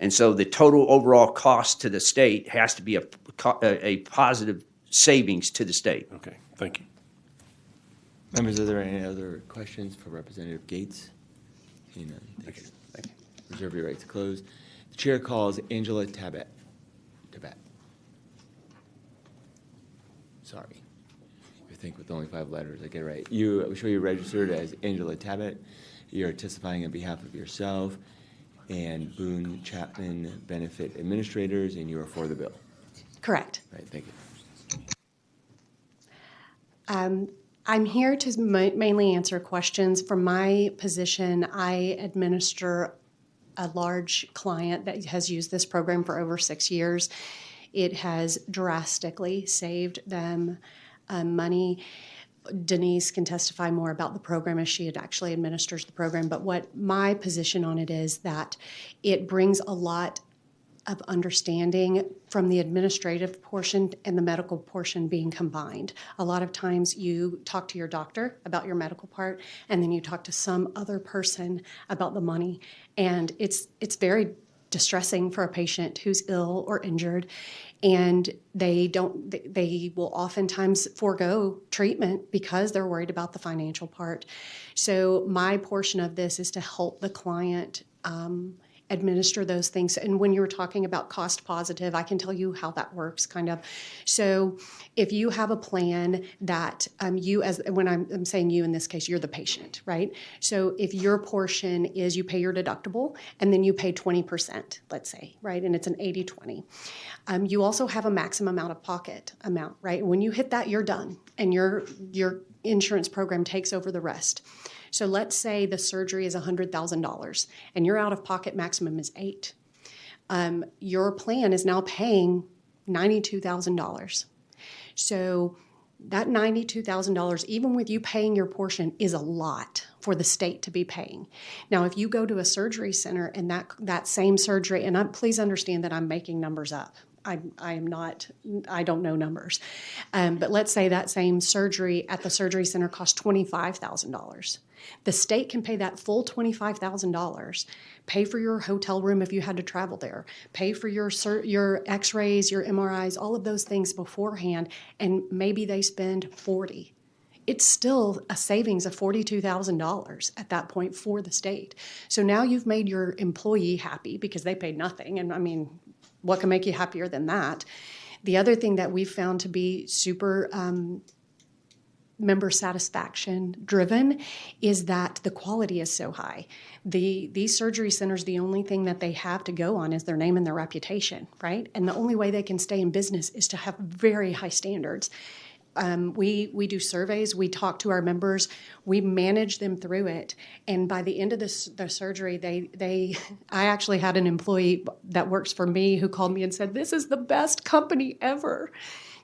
And so the total overall cost to the state has to be a positive savings to the state. Okay, thank you. Members, are there any other questions for Representative Gates? Thank you. Thank you. Reserve your right to close. The chair calls Angela Tabet. Sorry. You think with only 5 letters, I get it right. I'm sure you're registered as Angela Tabet. You're testifying on behalf of yourself and Boone Chapman Benefit Administrators, and you are for the bill. Correct. Right, thank you. I'm here to mainly answer questions. From my position, I administer a large client that has used this program for over 6 years. It has drastically saved them money. Denise can testify more about the program as she actually administers the program, but what my position on it is that it brings a lot of understanding from the administrative portion and the medical portion being combined. A lot of times you talk to your doctor about your medical part, and then you talk to some other person about the money, and it's very distressing for a patient who's ill or injured, and they will oftentimes forego treatment because they're worried about the financial part. So my portion of this is to help the client administer those things. And when you were talking about cost positive, I can tell you how that works kind of. So if you have a plan that when I'm saying you in this case, you're the patient, right? So if your portion is you pay your deductible and then you pay 20%, let's say, right? And it's an 80-20. You also have a maximum out-of-pocket amount, right? When you hit that, you're done, and your insurance program takes over the rest. So let's say the surgery is $100,000 and your out-of-pocket maximum is $8,000. Your plan is now paying $92,000. So that $92,000, even with you paying your portion, is a lot for the state to be paying. Now, if you go to a surgery center and that same surgery, and please understand that I'm making numbers up. I don't know numbers. But let's say that same surgery at the surgery center costs $25,000. The state can pay that full $25,000, pay for your hotel room if you had to travel there, pay for your x-rays, your MRIs, all of those things beforehand, and maybe they spend $40,000. It's still a savings of $42,000 at that point for the state. So now you've made your employee happy because they paid nothing. And I mean, what can make you happier than that? The other thing that we've found to be super member satisfaction driven is that the quality is so high. These surgery centers, the only thing that they have to go on is their name and their reputation, right? And the only way they can stay in business is to have very high standards. We do surveys, we talk to our members, we manage them through it, and by the end of the surgery, I actually had an employee that works for me who called me and said, "This is the best company ever,"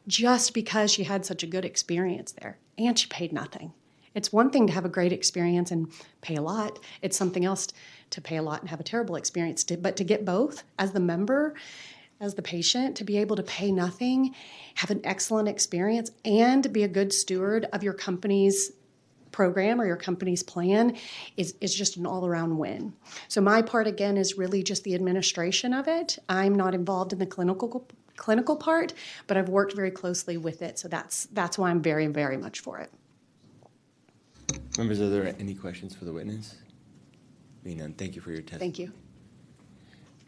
just because she had such a good experience there, and she paid nothing. It's one thing to have a great experience and pay a lot. It's something else to pay a lot and have a terrible experience. But to get both as the member, as the patient, to be able to pay nothing, have an excellent experience, and be a good steward of your company's program or your company's plan is just an all-around win. So my part, again, is really just the administration of it. I'm not involved in the clinical part, but I've worked very closely with it. So that's why I'm very, very much for it. Members, are there any questions for the witness? Being none, thank you for your testimony. Thank you.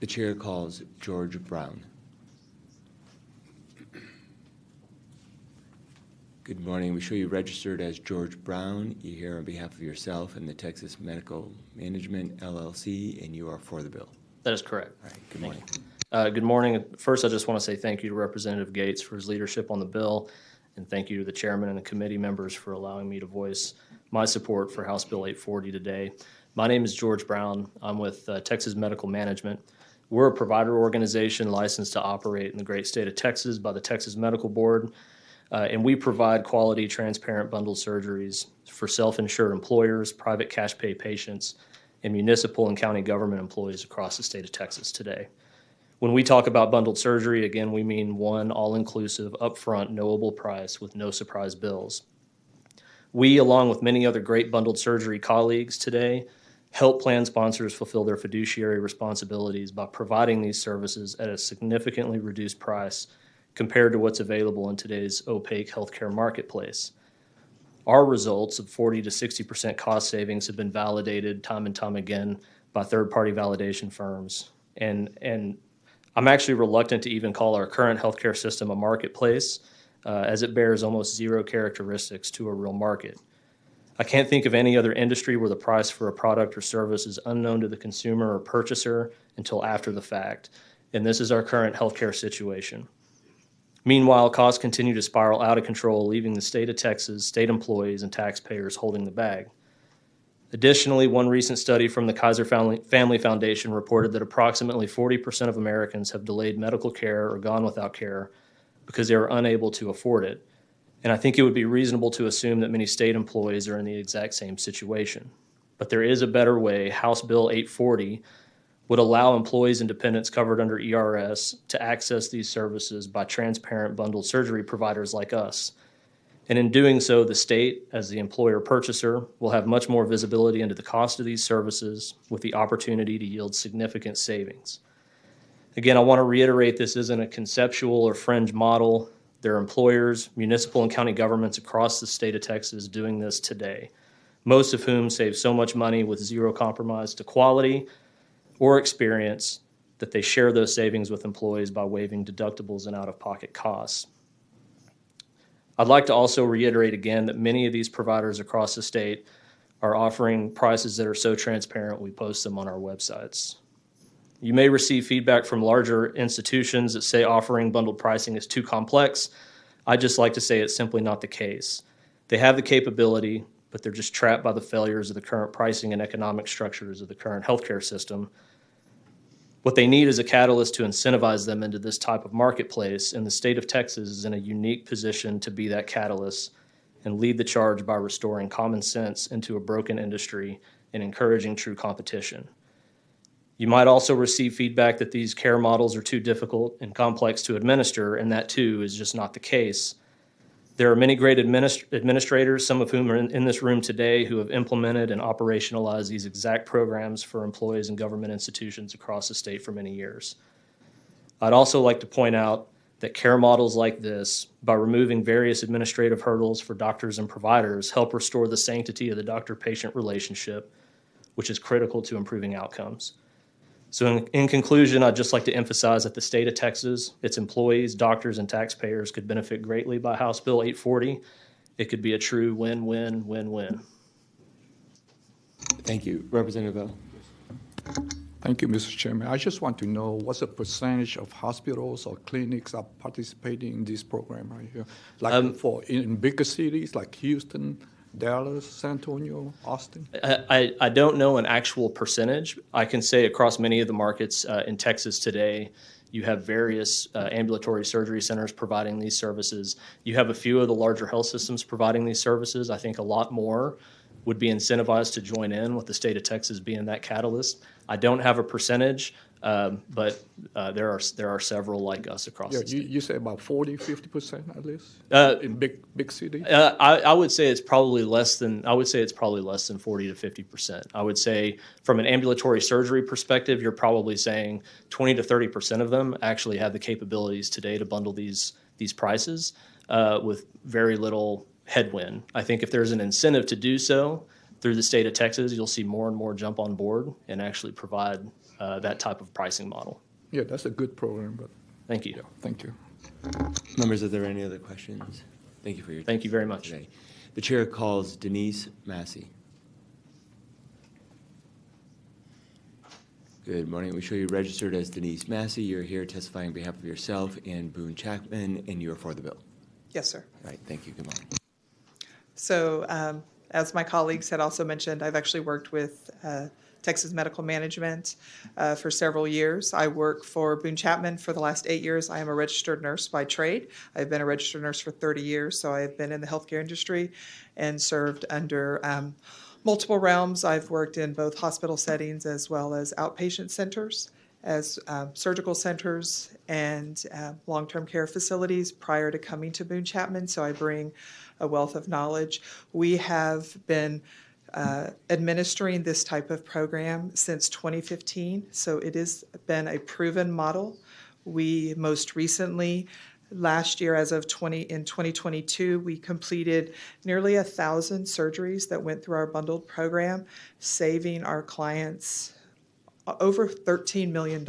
The chair calls George Brown. Good morning. We show you registered as George Brown. You're here on behalf of yourself and the Texas Medical Management LLC, and you are for the bill. That is correct. All right, good morning. Good morning. First, I just want to say thank you to Representative Gates for his leadership on the bill, and thank you to the chairman and the committee members for allowing me to voice my support for House Bill 840 today. My name is George Brown. I'm with Texas Medical Management. We're a provider organization licensed to operate in the great state of Texas by the Texas Medical Board, and we provide quality, transparent bundled surgeries for self-insured employers, private cash pay patients, and municipal and county government employees across the state of Texas today. When we talk about bundled surgery, again, we mean one all-inclusive, upfront, knowable price with no surprise bills. We, along with many other great bundled surgery colleagues today, help plan sponsors fulfill their fiduciary responsibilities by providing these services at a significantly reduced price compared to what's available in today's opaque healthcare marketplace. Our results of 40 to 60% cost savings have been validated time and time again by third-party validation firms. And I'm actually reluctant to even call our current healthcare system a marketplace, as it bears almost zero characteristics to a real market. I can't think of any other industry where the price for a product or service is unknown to the consumer or purchaser until after the fact, and this is our current healthcare situation. Meanwhile, costs continue to spiral out of control, leaving the state of Texas, state employees, and taxpayers holding the bag. Additionally, one recent study from the Kaiser Family Foundation reported that approximately 40% of Americans have delayed medical care or gone without care because they are unable to afford it. And I think it would be reasonable to assume that many state employees are in the exact same situation. But there is a better way. House Bill 840 would allow employees and dependents covered under ERS to access these services by transparent bundled surgery providers like us. And in doing so, the state, as the employer purchaser, will have much more visibility into the cost of these services with the opportunity to yield significant savings. Again, I want to reiterate this isn't a conceptual or fringe model. There are employers, municipal and county governments across the state of Texas doing this today, most of whom save so much money with zero compromise to quality or experience that they share those savings with employees by waiving deductibles and out-of-pocket costs. I'd like to also reiterate again that many of these providers across the state are offering prices that are so transparent we post them on our websites. You may receive feedback from larger institutions that say offering bundled pricing is too complex. I'd just like to say it's simply not the case. They have the capability, but they're just trapped by the failures of the current pricing and economic structures of the current healthcare system. What they need is a catalyst to incentivize them into this type of marketplace, and the state of Texas is in a unique position to be that catalyst and lead the charge by restoring common sense into a broken industry and encouraging true competition. You might also receive feedback that these care models are too difficult and complex to administer, and that too is just not the case. There are many great administrators, some of whom are in this room today, who have implemented and operationalized these exact programs for employees and government institutions across the state for many years. I'd also like to point out that care models like this, by removing various administrative hurdles for doctors and providers, help restore the sanctity of the doctor-patient relationship, which is critical to improving outcomes. So in conclusion, I'd just like to emphasize that the state of Texas, its employees, doctors, and taxpayers could benefit greatly by House Bill 840. It could be a true win-win-win-win. Thank you. Representative Bell. Thank you, Mr. Chairman. I just want to know what's the percentage of hospitals or clinics are participating in this program right here? Like in bigger cities like Houston, Dallas, San Antonio, Austin? I don't know an actual percentage. I can say across many of the markets in Texas today, you have various ambulatory surgery centers providing these services. You have a few of the larger health systems providing these services. I think a lot more would be incentivized to join in with the state of Texas being that catalyst. I don't have a percentage, but there are several like us across the state. You say about 40, 50% at least in big cities? I would say it's probably less than 40 to 50%. I would say from an ambulatory surgery perspective, you're probably saying 20 to 30% of them actually have the capabilities today to bundle these prices with very little headwind. I think if there's an incentive to do so through the state of Texas, you'll see more and more jump on board and actually provide that type of pricing model. Yeah, that's a good program. But thank you. Yeah, thank you. Members, are there any other questions? Thank you for your Thank you very much. today. The chair calls Denise Massey. Good morning. We show you registered as Denise Massey. You're here testifying on behalf of yourself and Boone Chapman, and you're for the bill. Yes, sir. All right, thank you. Good morning. So as my colleagues had also mentioned, I've actually worked with Texas Medical Management for several years. I work for Boone Chapman for the last 8 years. I am a registered nurse by trade. I've been a registered nurse for 30 years, so I've been in the healthcare industry and served under multiple realms. I've worked in both hospital settings as well as outpatient centers, as surgical centers and long-term care facilities prior to coming to Boone Chapman, so I bring a wealth of knowledge. We have been administering this type of program since 2015, so it has been a proven model. We most recently, last year, as of 2022, we completed nearly 1,000 surgeries that went through our bundled program, saving our clients over $13 million.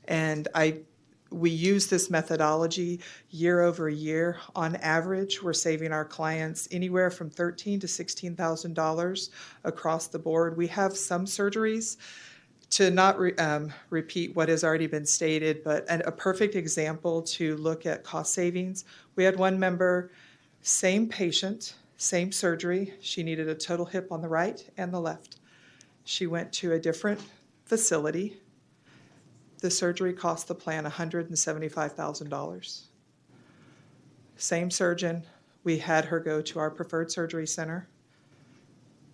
And we use this methodology year over year. On average, we're saving our clients anywhere from $13,000 to $16,000 across the board. We have some surgeries, to not repeat what has already been stated, but a perfect example to look at cost savings. We had one member, same patient, same surgery. She needed a total hip on the right and the left. She went to a different facility. The surgery cost the plan $175,000. Same surgeon. We had her go to our preferred surgery center.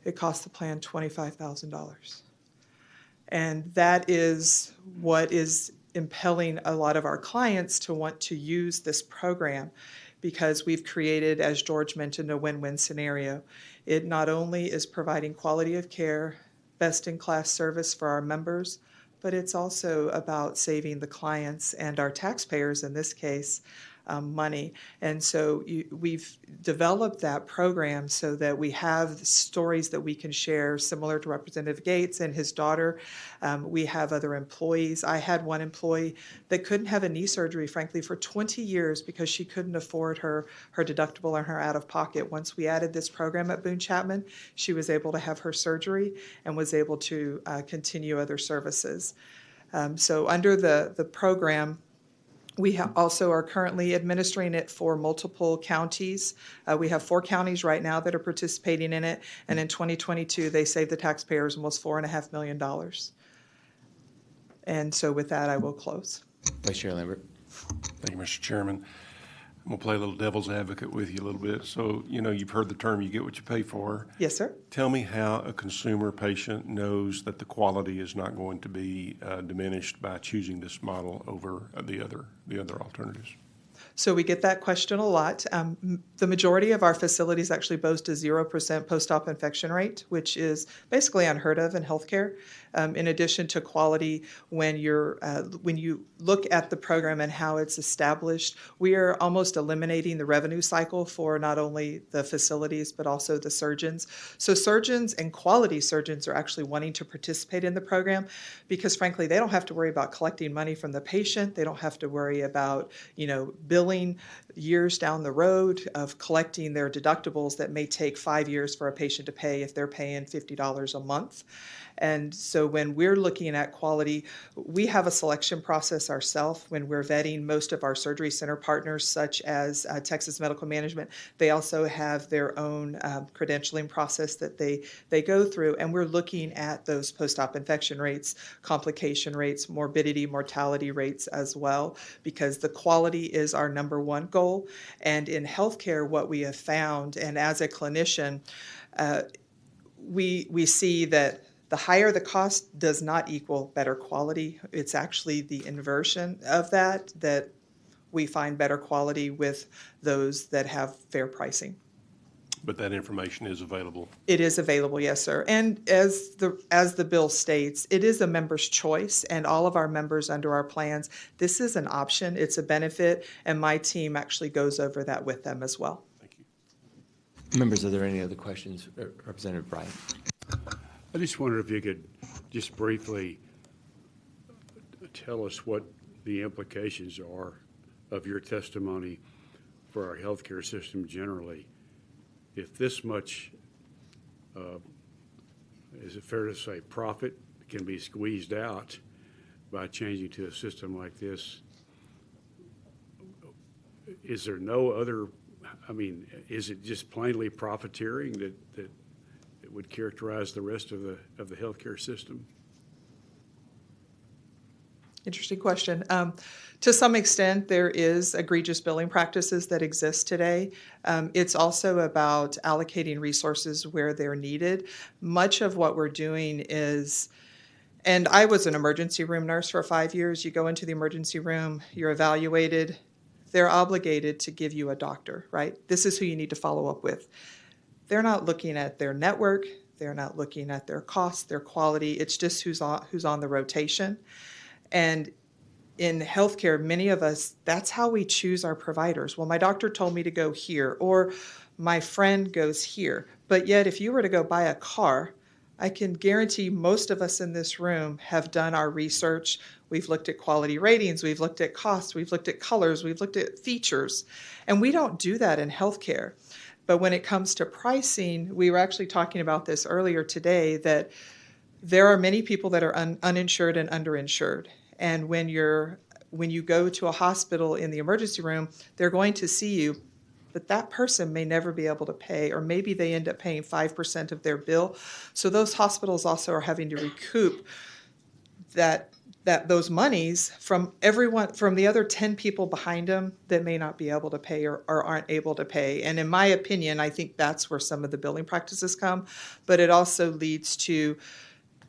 It cost the plan $25,000. And that is what is impelling a lot of our clients to want to use this program, because we've created, as George mentioned, a win-win scenario. It not only is providing quality of care, best-in-class service for our members, but it's also about saving the clients and our taxpayers, in this case, money. And so we've developed that program so that we have stories that we can share, similar to Representative Gates and his daughter. We have other employees. I had one employee that couldn't have a knee surgery, frankly, for 20 years because she couldn't afford her deductible and her out-of-pocket. Once we added this program at Boone Chapman, she was able to have her surgery and was able to continue other services. So under the program, we also are currently administering it for multiple counties. We have 4 counties right now that are participating in it, and in 2022, they saved the taxpayers almost $4.5 million. And so with that, I will close. Vice Chair Lambert. Thank you, Mr. Chairman. I'm going to play a little devil's advocate with you a little bit. So, you've heard the term, you get what you pay for. Yes, sir. Tell me how a consumer patient knows that the quality is not going to be diminished by choosing this model over the other alternatives. So we get that question a lot. The majority of our facilities actually boast a 0% post-op infection rate, which is basically unheard of in healthcare. In addition to quality, when you look at the program and how it's established, we are almost eliminating the revenue cycle for not only the facilities but also the surgeons. So surgeons and quality surgeons are actually wanting to participate in the program because, frankly, they don't have to worry about collecting money from the patient. They don't have to worry about, billing years down the road of collecting their deductibles that may take 5 years for a patient to pay if they're paying $50 a month. And so when we're looking at quality, we have a selection process ourselves when we're vetting most of our surgery center partners, such as Texas Medical Management. They also have their own credentialing process that they go through, and we're looking at those post-op infection rates, complication rates, morbidity, mortality rates as well, because the quality is our number one goal. And in healthcare, what we have found, and as a clinician, we see that the higher the cost does not equal better quality. It's actually the inversion of that we find better quality with those that have fair pricing. But that information is available. It is available, yes, sir. And as the bill states, it is a member's choice, and all of our members under our plans, this is an option, it's a benefit, and my team actually goes over that with them as well. Thank you. Members, are there any other questions? Representative Bryant. I just wondered if you could just briefly tell us what the implications are of your testimony for our healthcare system generally. If this much, is it fair to say, profit can be squeezed out by changing to a system like this, is there no other, I mean, is it just plainly profiteering that would characterize the rest of the healthcare system? Interesting question. To some extent, there is egregious billing practices that exist today. It's also about allocating resources where they're needed. Much of what we're doing is, and I was an emergency room nurse for 5 years. You go into the emergency room, you're evaluated. They're obligated to give you a doctor, right? This is who you need to follow up with. They're not looking at their network. They're not looking at their costs, their quality. It's just who's on the rotation. And in healthcare, many of us, that's how we choose our providers. Well, my doctor told me to go here, or my friend goes here. But yet, if you were to go buy a car, I can guarantee most of us in this room have done our research. We've looked at quality ratings, we've looked at costs, we've looked at colors, we've looked at features. And we don't do that in healthcare. But when it comes to pricing, we were actually talking about this earlier today, that there are many people that are uninsured and underinsured. And when you go to a hospital in the emergency room, they're going to see you, but that person may never be able to pay, or maybe they end up paying 5% of their bill. So those hospitals also are having to recoup those monies from everyone, from the other 10 people behind them that may not be able to pay or aren't able to pay. And in my opinion, I think that's where some of the billing practices come, but it also leads to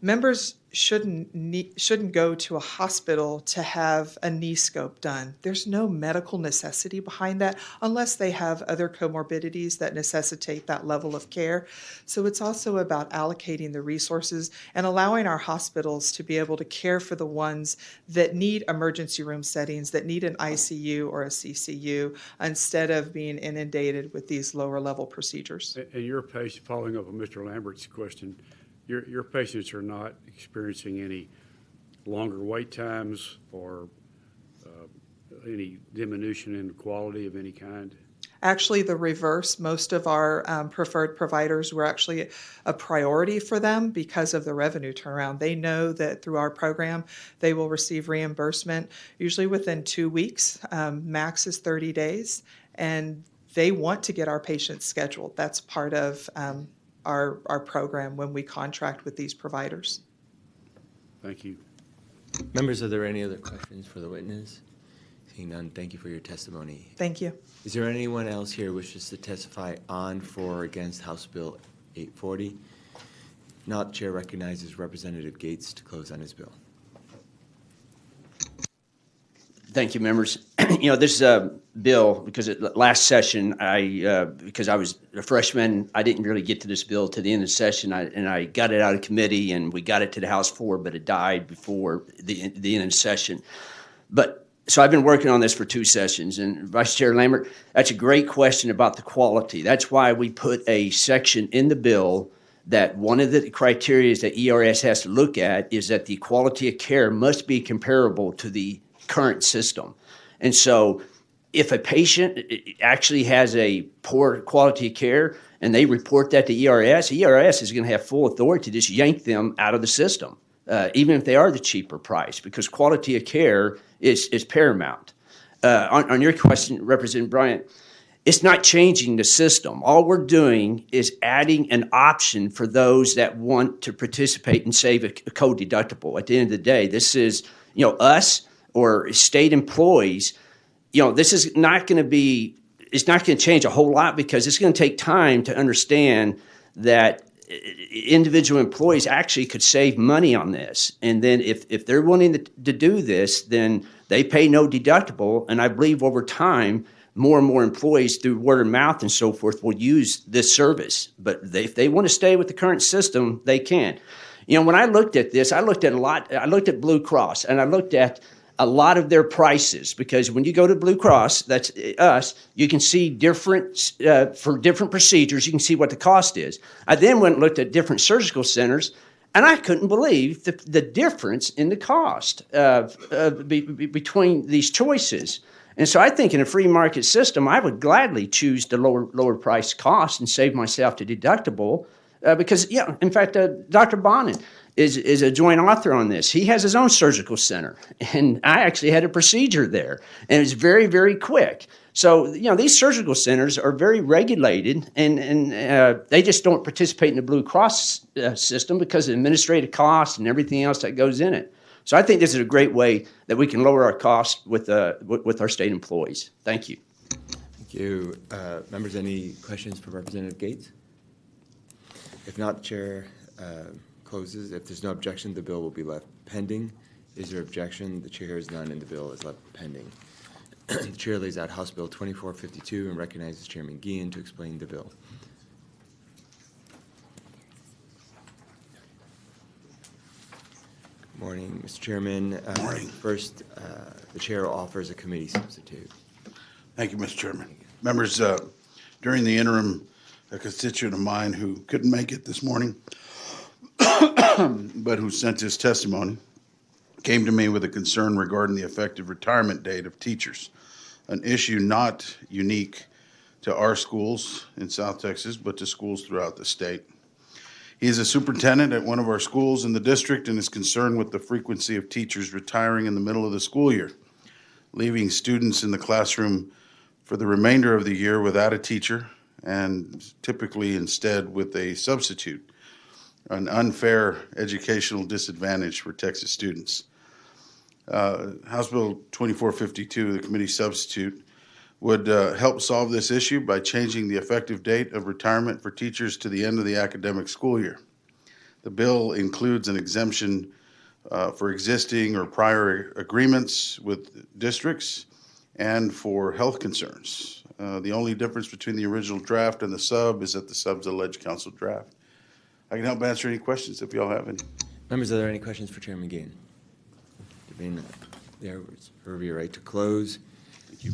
members shouldn't go to a hospital to have a knee scope done. There's no medical necessity behind that unless they have other comorbidities that necessitate that level of care. So it's also about allocating the resources and allowing our hospitals to be able to care for the ones that need emergency room settings, that need an ICU or a CCU, instead of being inundated with these lower level procedures. And your patient, following up on Mr. Lambert's question, your patients are not experiencing any longer wait times or any diminution in quality of any kind? Actually, the reverse. Most of our preferred providers were actually a priority for them because of the revenue turnaround. They know that through our program, they will receive reimbursement usually within 2 weeks. Max is 30 days. And they want to get our patients scheduled. That's part of our program when we contract with these providers. Thank you. Members, are there any other questions for the witness? Seeing none, thank you for your testimony. Thank you. Is there anyone else here who wishes to testify on, for, or against House Bill 840? Not, Chair recognizes Representative Gates to close on his bill. Thank you, members. This bill, because last session, because I was a freshman, I didn't really get to this bill to the end of the session, and I got it out of committee, and we got it to the House floor, but it died before the end of the session. So I've been working on this for 2 sessions, and Vice Chair Lambert, that's a great question about the quality. That's why we put a section in the bill that one of the criteria that ERS has to look at is that the quality of care must be comparable to the current system. And so if a patient actually has a poor quality of care and they report that to ERS is going to have full authority to just yank them out of the system, even if they are the cheaper price, because quality of care is paramount. On your question, Representative Bryant, it's not changing the system. All we're doing is adding an option for those that want to participate and save a co-deductible. At the end of the day, this is, us or state employees, this is not going to be, it's not going to change a whole lot, because it's going to take time to understand that individual employees actually could save money on this. And then if they're wanting to do this, then they pay no deductible. And I believe over time, more and more employees through word of mouth and so forth will use this service. But if they want to stay with the current system, they can. When I looked at this, I looked at Blue Cross, and I looked at a lot of their prices, because when you go to Blue Cross, that's us, you can see different, for different procedures, you can see what the cost is. I then went and looked at different surgical centers, and I couldn't believe the difference in the cost between these choices. And so I think in a free market system, I would gladly choose the lower price cost and save myself the deductible because, yeah, in fact, Dr. Bonin is a joint author on this. He has his own surgical center, and I actually had a procedure there, and it was very, very quick. So, these surgical centers are very regulated, and they just don't participate in the Blue Cross system because of administrative costs and everything else that goes in it. So I think this is a great way that we can lower our costs with our state employees. Thank you. Thank you. Members, any questions for Representative Gates? If not, the chair closes. If there's no objection, the bill will be left pending. Is there objection? The chair hears none, and the bill is left pending. The chair lays out House Bill 2452 and recognizes Chairman Guillen to explain the bill. Good morning, Mr. Chairman. Morning. First, the chair offers a committee substitute. Thank you, Mr. Chairman. Members, during the interim, a constituent of mine who couldn't make it this morning, but who sent his testimony, came to me with a concern regarding the effective retirement date of teachers, an issue not unique to our schools in South Texas, but to schools throughout the state. He is a superintendent at one of our schools in the district and is concerned with the frequency of teachers retiring in the middle of the school year, leaving students in the classroom for the remainder of the year without a teacher and typically instead with a substitute, an unfair educational disadvantage for Texas students. House Bill 2452, the committee substitute, would help solve this issue by changing the effective date of retirement for teachers to the end of the academic school year. The bill includes an exemption for existing or prior agreements with districts and for health concerns. The only difference between the original draft and the sub is that the sub's a Ledge Council draft. I can help answer any questions if y'all have any. Members, are there any questions for Chairman Guillen? There was your right to close. Thank you.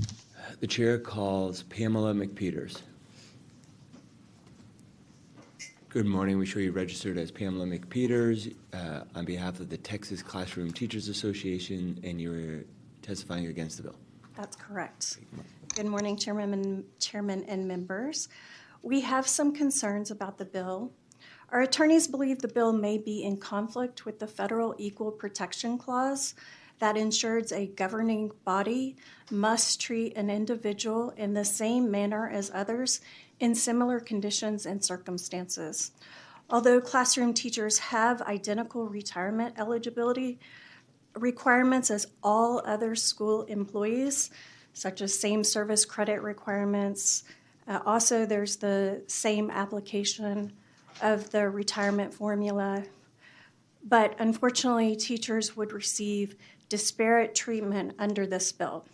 The chair calls Pamela McPeters. Good morning. We show you registered as Pamela McPeters on behalf of the Texas Classroom Teachers Association, and you're testifying against the bill. That's correct. Good morning, Chairman and members. We have some concerns about the bill. Our attorneys believe the bill may be in conflict with the Federal Equal Protection Clause that ensures a governing body must treat an individual in the same manner as others in similar conditions and circumstances. Although classroom teachers have identical retirement eligibility requirements as all other school employees, such as same service credit requirements, also there's the same application of the retirement formula. But unfortunately, teachers would receive disparate treatment under this bill.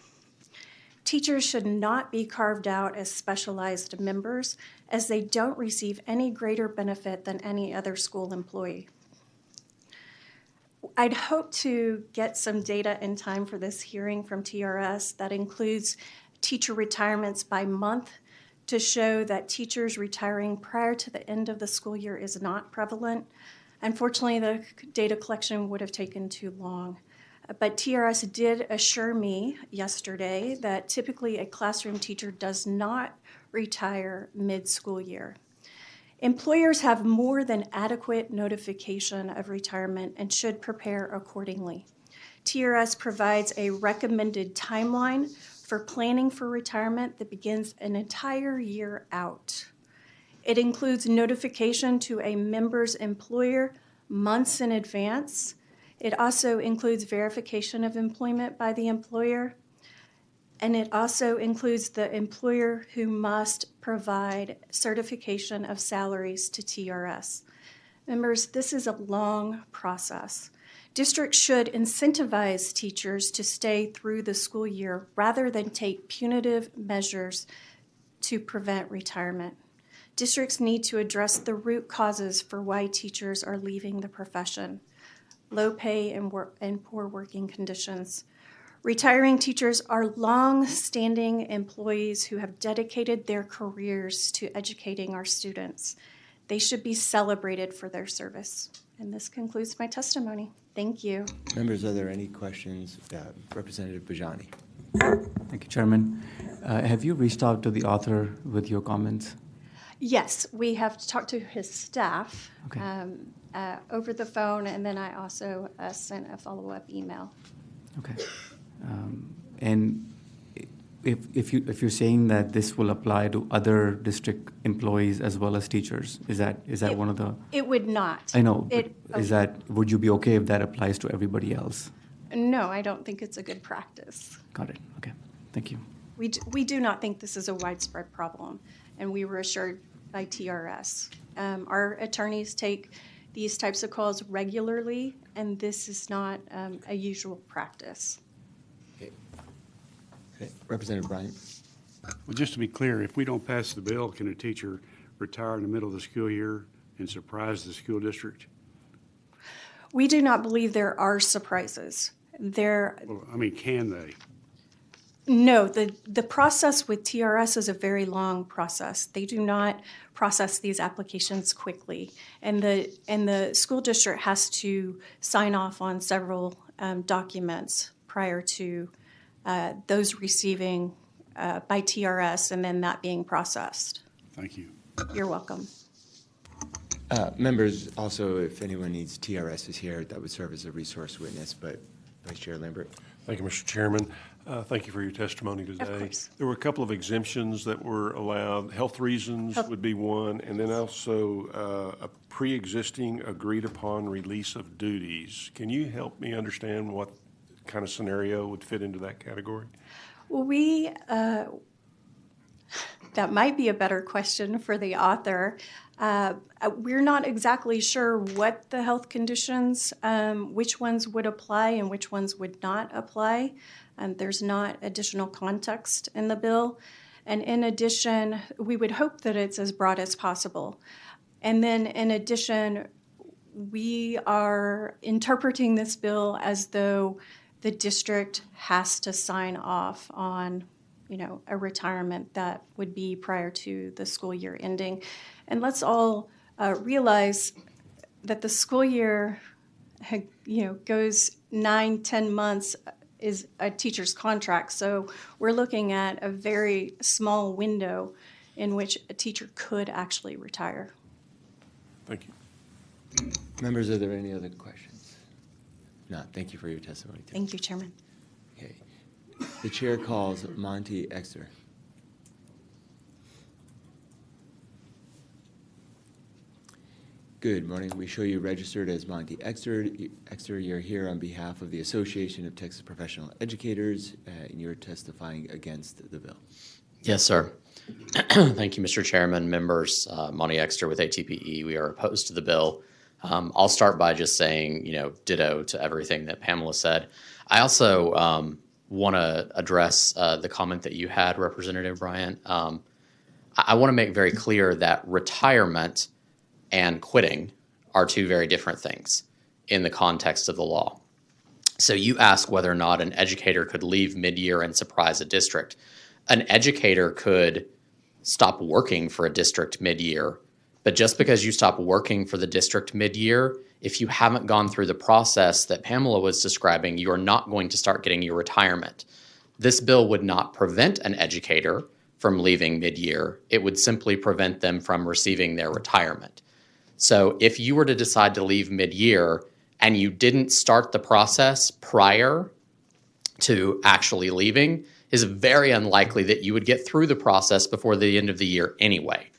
Teachers should not be carved out as specialized members, as they don't receive any greater benefit than any other school employee. I'd hope to get some data in time for this hearing from TRS that includes teacher retirements by month to show that teachers retiring prior to the end of the school year is not prevalent. Unfortunately, the data collection would have taken too long. But TRS did assure me yesterday that typically a classroom teacher does not retire mid-school year. Employers have more than adequate notification of retirement and should prepare accordingly. TRS provides a recommended timeline for planning for retirement that begins an entire year out. It includes notification to a member's employer months in advance. It also includes verification of employment by the employer, and it also includes the employer who must provide certification of salaries to TRS. Members, this is a long process. Districts should incentivize teachers to stay through the school year rather than take punitive measures to prevent retirement. Districts need to address the root causes for why teachers are leaving the profession: low pay and poor working conditions. Retiring teachers are long-standing employees who have dedicated their careers to educating our students. They should be celebrated for their service. And this concludes my testimony. Thank you. Members, are there any questions? Representative Bajani. Thank you, Chairman. Have you reached out to the author with your comments? Yes, we have talked to his staff Okay. over the phone, and then I also sent a follow-up email. Okay. And if you're saying that this will apply to other district employees as well as teachers, is that one of the? It would not. I know. It, Would you be okay if that applies to everybody else? No, I don't think it's a good practice. Got it. Okay. Thank you. We do not think this is a widespread problem, and we were assured by TRS. Our attorneys take these types of calls regularly, and this is not a usual practice. Okay. Representative Bryant. Well, just to be clear, if we don't pass the bill, can a teacher retire in the middle of the school year and surprise the school district? We do not believe there are surprises. Well, I mean, can they? No, the process with TRS is a very long process. They do not process these applications quickly, and the school district has to sign off on several documents prior to those receiving by TRS, and then that being processed. Thank you. You're welcome. Members, also, if anyone needs, TRS is here. That would serve as a resource witness, but Vice Chair Lambert. Thank you, Mr. Chairman. Thank you for your testimony today. Of course. There were a couple of exemptions that were allowed. Health reasons would be one, and then also a pre-existing agreed-upon release of duties. Can you help me understand what kind of scenario would fit into that category? Well, that might be a better question for the author. We're not exactly sure what the health conditions, which ones would apply and which ones would not apply. There's not additional context in the bill. And in addition, we would hope that it's as broad as possible. And then in addition, we are interpreting this bill as though the district has to sign off on a retirement that would be prior to the school year ending. And let's all realize that the school year, goes 9-10 months is a teacher's contract. So we're looking at a very small window in which a teacher could actually retire. Thank you. Members, are there any other questions? No, thank you for your testimony. Thank you, Chairman. Okay. The chair calls Monty Exter. Good morning. We show you registered as Monty Exter. Exter, you're here on behalf of the Association of Texas Professional Educators, and you're testifying against the bill. Yes, sir. Thank you, Mr. Chairman, members. Monty Exter with ATPE. We are opposed to the bill. I'll start by just saying, ditto to everything that Pamela said. I also want to address the comment that you had, Representative Bryant. I want to make very clear that retirement and quitting are two very different things in the context of the law. So you ask whether or not an educator could leave mid-year and surprise a district. An educator could stop working for a district mid-year, but just because you stop working for the district mid-year, if you haven't gone through the process that Pamela was describing, you are not going to start getting your retirement. This bill would not prevent an educator from leaving mid-year. It would simply prevent them from receiving their retirement. So if you were to decide to leave mid-year and you didn't start the process prior to actually leaving, it's very unlikely that you would get through the process before the end of the year anyway,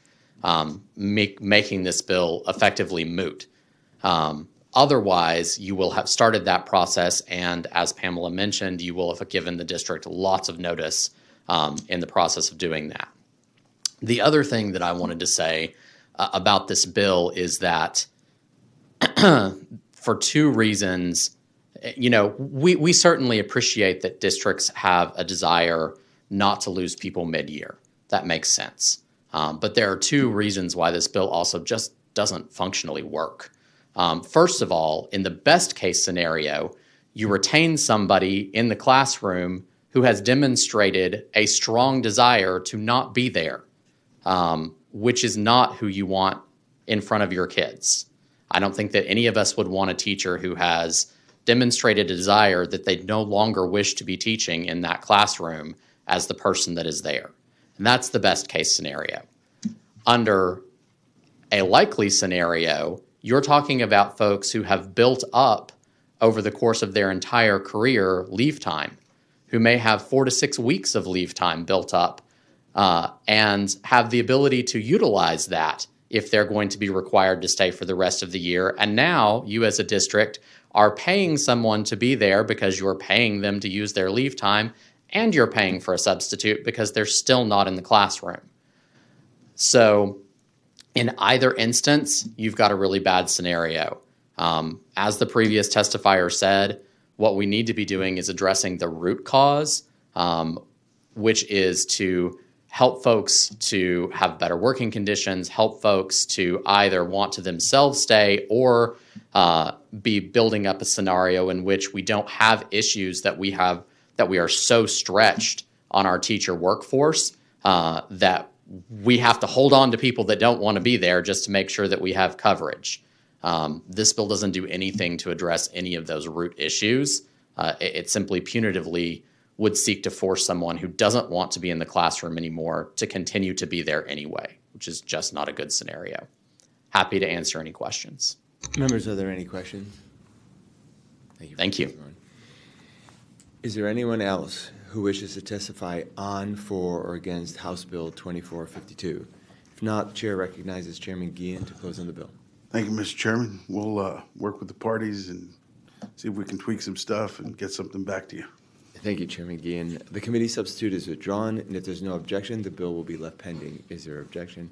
making this bill effectively moot. Otherwise, you will have started that process, and as Pamela mentioned, you will have given the district lots of notice in the process of doing that. The other thing that I wanted to say about this bill is that for two reasons, we certainly appreciate that districts have a desire not to lose people mid-year. That makes sense. But there are two reasons why this bill also just doesn't functionally work. First of all, in the best case scenario, you retain somebody in the classroom who has demonstrated a strong desire to not be there, which is not who you want in front of your kids. I don't think that any of us would want a teacher who has demonstrated a desire that they no longer wish to be teaching in that classroom as the person that is there. And that's the best case scenario. Under a likely scenario, you're talking about folks who have built up over the course of their entire career leave time, who may have 4 to 6 weeks of leave time built up and have the ability to utilize that if they're going to be required to stay for the rest of the year. And now you as a district are paying someone to be there because you're paying them to use their leave time, and you're paying for a substitute because they're still not in the classroom. So in either instance, you've got a really bad scenario. As the previous testifier said, what we need to be doing is addressing the root cause, which is to help folks to have better working conditions, help folks to either want to themselves stay or be building up a scenario in which we don't have issues that we are so stretched on our teacher workforce that we have to hold on to people that don't want to be there just to make sure that we have coverage. This bill doesn't do anything to address any of those root issues. It simply punitively would seek to force someone who doesn't want to be in the classroom anymore to continue to be there anyway, which is just not a good scenario. Happy to answer any questions. Members, are there any questions? Thank you. Is there anyone else who wishes to testify on, for, or against House Bill 2452? If not, the chair recognizes Chairman Guillen to close on the bill. Thank you, Mr. Chairman. We'll work with the parties and see if we can tweak some stuff and get something back to you. Thank you, Chairman Guillen. The committee substitute is withdrawn, and if there's no objection, the bill will be left pending. Is there objection?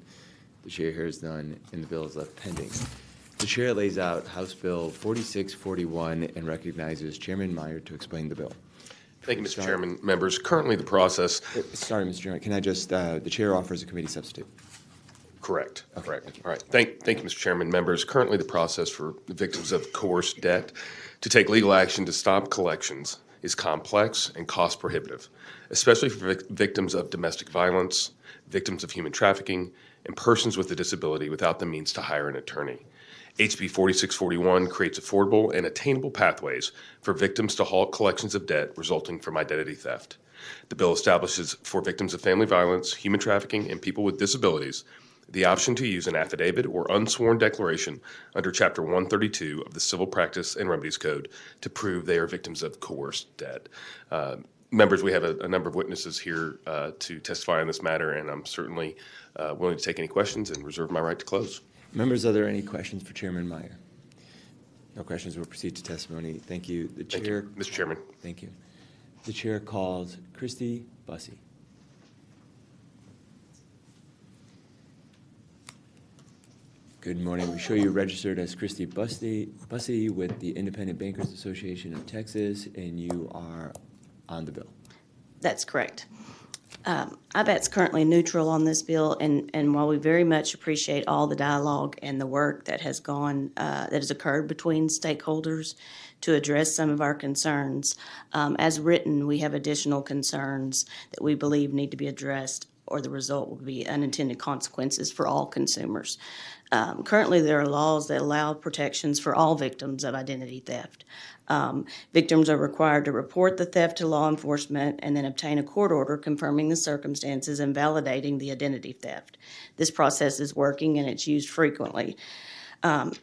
The chair hears none, and the bill is left pending. The chair lays out House Bill 4641 and recognizes Chairman Meyer to explain the bill. Thank you, Mr. Chairman. Members, currently the process... Sorry, Mr. Chairman. Can I just, the chair offers a committee substitute. Correct. Okay. Correct. All right. Thank you, Mr. Chairman. Members, currently the process for victims of coerced debt to take legal action to stop collections is complex and cost prohibitive, especially for victims of domestic violence, victims of human trafficking, and persons with a disability without the means to hire an attorney. HB 4641 creates affordable and attainable pathways for victims to halt collections of debt resulting from identity theft. The bill establishes for victims of family violence, human trafficking, and people with disabilities the option to use an affidavit or unsworn declaration under Chapter 132 of the Civil Practice and Remedies Code to prove they are victims of coerced debt. Members, we have a number of witnesses here to testify on this matter, and I'm certainly willing to take any questions and reserve my right to close. Members, are there any questions for Chairman Meyer? No questions. We'll proceed to testimony. Thank you. The chair. Thank you, Mr. Chairman. Thank you. The chair calls Christy Bussey. Good morning. We show you registered as Christy Bussey with the Independent Bankers Association of Texas, and you are on the bill. That's correct. IBAT's currently neutral on this bill, and while we very much appreciate all the dialogue and the work that has occurred between stakeholders to address some of our concerns, as written, we have additional concerns that we believe need to be addressed, or the result will be unintended consequences for all consumers. Currently, there are laws that allow protections for all victims of identity theft. Victims are required to report the theft to law enforcement and then obtain a court order confirming the circumstances and validating the identity theft. This process is working and it's used frequently.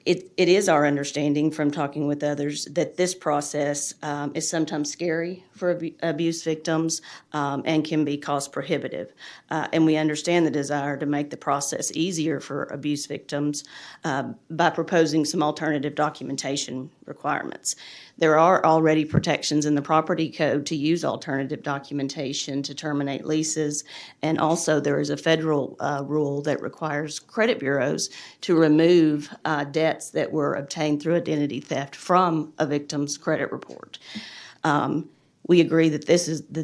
It is our understanding from talking with others that this process is sometimes scary for abuse victims and can be cost prohibitive. And we understand the desire to make the process easier for abuse victims by proposing some alternative documentation requirements. There are already protections in the property code to use alternative documentation to terminate leases, and also there is a federal rule that requires credit bureaus to remove debts that were obtained through identity theft from a victim's credit report. We agree that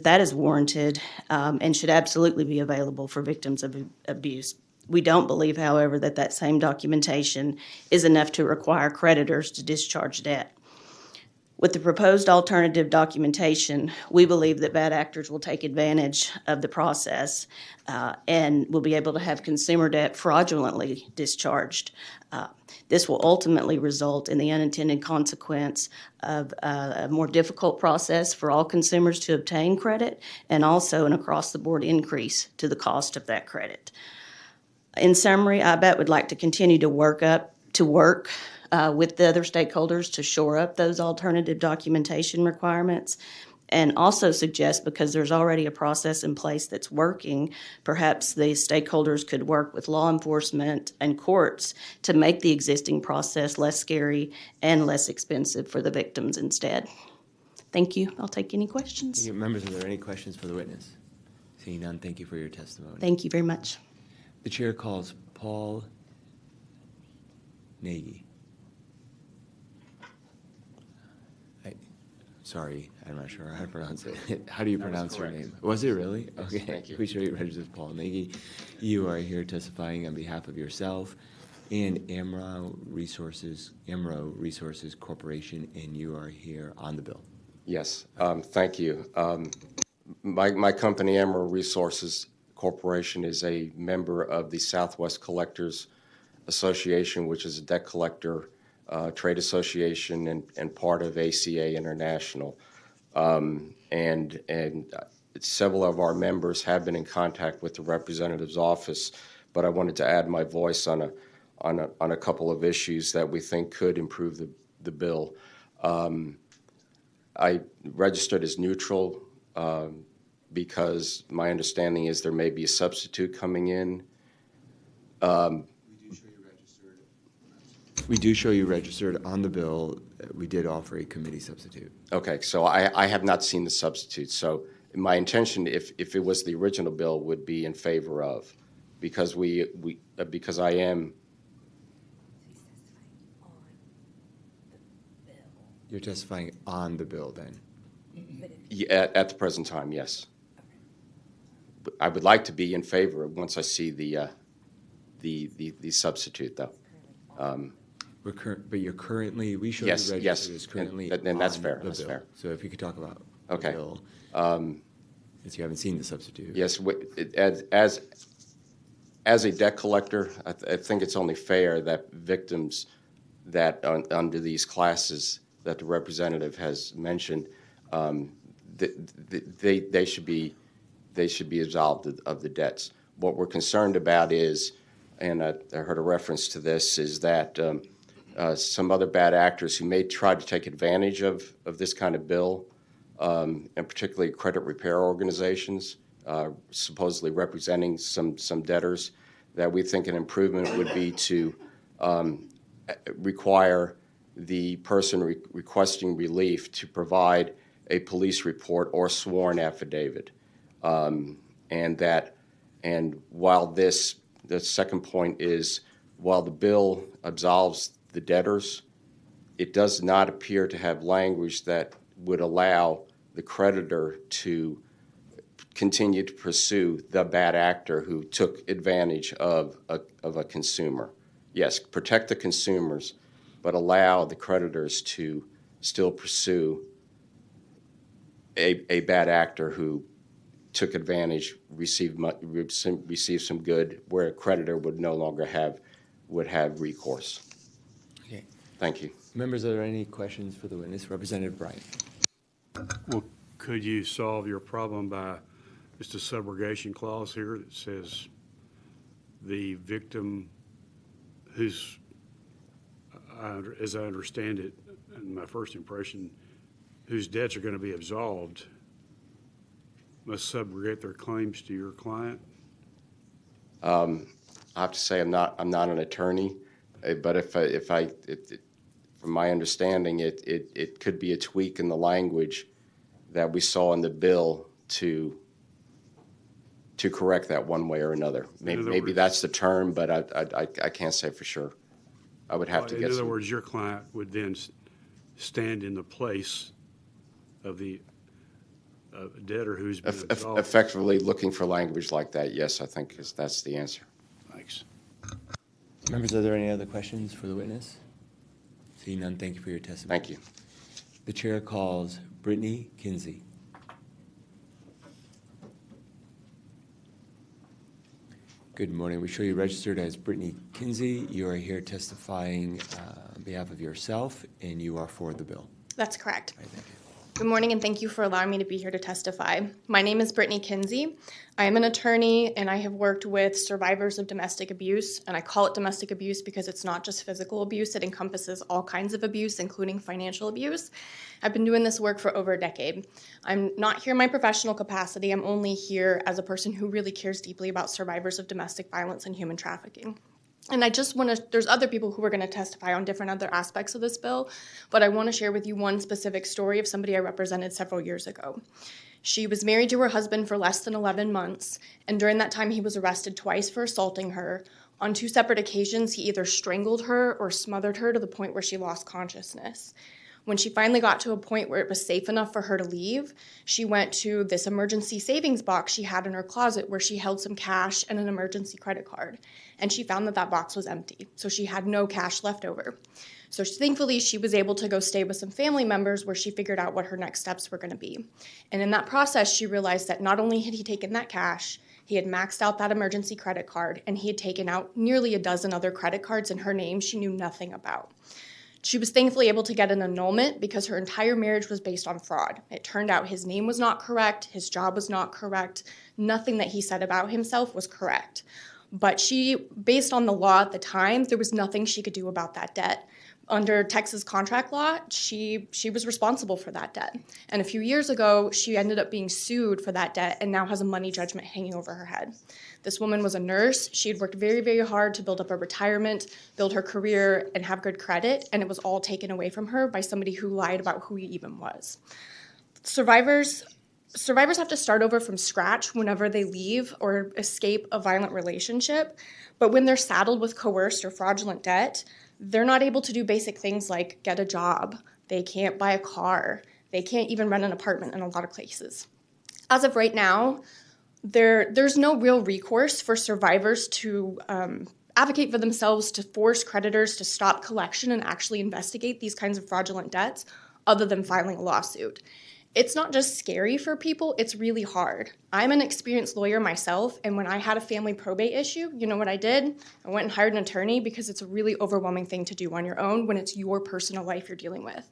that is warranted and should absolutely be available for victims of abuse. We don't believe, however, that that same documentation is enough to require creditors to discharge debt. With the proposed alternative documentation, we believe that bad actors will take advantage of the process and will be able to have consumer debt fraudulently discharged. This will ultimately result in the unintended consequence of a more difficult process for all consumers to obtain credit, and also an across-the-board increase to the cost of that credit. In summary, IBET would like to continue to work with the other stakeholders to shore up those alternative documentation requirements, and also suggest, because there's already a process in place that's working, perhaps the stakeholders could work with law enforcement and courts to make the existing process less scary and less expensive for the victims instead. Thank you. I'll take any questions. Thank you. Members, are there any questions for the witness? Seeing none, thank you for your testimony. Thank you very much. The chair calls Paul Nagy. Sorry, I'm not sure how to pronounce it. How do you pronounce your name? Was it really? Yes, Okay. thank you. Please show your register, Paul Nagy. You are here testifying on behalf of yourself and Amro Resources Corporation, and you are here on the bill. Yes, thank you. My company, Amro Resources Corporation, is a member of the Southwest Collectors Association, which is a debt collector trade association and part of ACA International. And several of our members have been in contact with the representative's office, but I wanted to add my voice on a couple of issues that we think could improve the bill. I registered as neutral because my understanding is there may be a substitute coming in. We do show you registered on the bill. We did offer a committee substitute. Okay, so I have not seen the substitute. So my intention, if it was the original bill, would be in favor of, because because I am. You're testifying on the bill, then? Yeah, at the present time, yes. But I would like to be in favor once I see the substitute, though. But you're currently, we show you registered as currently and that's on fair. the That's bill. fair. So if you could talk about Okay. the bill, since you haven't seen the substitute. Yes, as a debt collector, I think it's only fair that victims that under these classes that the representative has mentioned, they should be absolved of the debts. What we're concerned about is, and I heard a reference to this, is that some other bad actors who may try to take advantage of this kind of bill, and particularly credit repair organizations, supposedly representing some debtors, that we think an improvement would be to require the person requesting relief to provide a police report or sworn affidavit. And while the second point is, while the bill absolves the debtors, it does not appear to have language that would allow the creditor to continue to pursue the bad actor who took advantage of a consumer. Yes, protect the consumers, but allow the creditors to still pursue a bad actor who took advantage, received some good, where a creditor would no longer have recourse. Okay. Thank you. Members, are there any questions for the witness? Representative Bryant. Well, could you solve your problem by just a subrogation clause here that says the victim who's, as I understand it, in my first impression, whose debts are going to be absolved must subrogate their claims to your client? I have to say I'm not an attorney, but from my understanding, it could be a tweak in the language that we saw in the bill to correct that one way or another. Maybe that's the term, but I can't say for sure. I would have to get. In other words, your client would then stand in the place of the debtor who's been absolved. Effectively looking for language like that, yes, I think that's the answer. Thanks. Members, are there any other questions for the witness? Seeing none, thank you for your testimony. Thank you. The chair calls Brittany Kinsey. Good morning. We show you registered as Brittany Kinsey. You are here testifying on behalf of yourself, and you are for the bill. That's correct. Good morning, and thank you for allowing me to be here to testify. My name is Brittany Kinsey. I am an attorney, and I have worked with survivors of domestic abuse, and I call it domestic abuse because it's not just physical abuse. It encompasses all kinds of abuse, including financial abuse. I've been doing this work for over a decade. I'm not here in my professional capacity. I'm only here as a person who really cares deeply about survivors of domestic violence and human trafficking. And I just want to, there's other people who are going to testify on different other aspects of this bill, but I want to share with you one specific story of somebody I represented several years ago. She was married to her husband for less than 11 months, and during that time he was arrested twice for assaulting her. On 2 separate occasions, he either strangled her or smothered her to the point where she lost consciousness. When she finally got to a point where it was safe enough for her to leave, she went to this emergency savings box she had in her closet where she held some cash and an emergency credit card. And she found that that box was empty, so she had no cash left over. So thankfully, she was able to go stay with some family members where she figured out what her next steps were going to be. And in that process, she realized that not only had he taken that cash, he had maxed out that emergency credit card, and he had taken out nearly a dozen other credit cards in her name she knew nothing about. She was thankfully able to get an annulment because her entire marriage was based on fraud. It turned out his name was not correct, his job was not correct, nothing that he said about himself was correct. But she, based on the law at the time, there was nothing she could do about that debt. Under Texas contract law, she was responsible for that debt. And a few years ago, she ended up being sued for that debt and now has a money judgment hanging over her head. This woman was a nurse. She had worked very, very hard to build up a retirement, build her career, and have good credit, and it was all taken away from her by somebody who lied about who he even was. Survivors have to start over from scratch whenever they leave or escape a violent relationship, but when they're saddled with coerced or fraudulent debt, they're not able to do basic things like get a job. They can't buy a car. They can't even rent an apartment in a lot of places. As of right now, there's no real recourse for survivors to advocate for themselves, to force creditors to stop collection and actually investigate these kinds of fraudulent debts other than filing a lawsuit. It's not just scary for people, it's really hard. I'm an experienced lawyer myself, and when I had a family probate issue, you know what I did? I went and hired an attorney because it's a really overwhelming thing to do on your own when it's your personal life you're dealing with.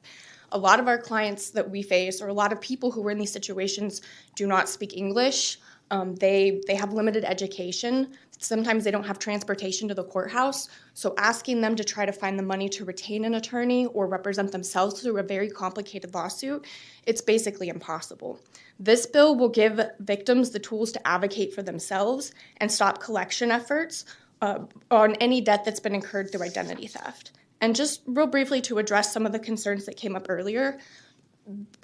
A lot of our clients that we face, or a lot of people who are in these situations, do not speak English. They have limited education. Sometimes they don't have transportation to the courthouse. So asking them to try to find the money to retain an attorney or represent themselves through a very complicated lawsuit, it's basically impossible. This bill will give victims the tools to advocate for themselves and stop collection efforts on any debt that's been incurred through identity theft. And just real briefly to address some of the concerns that came up earlier,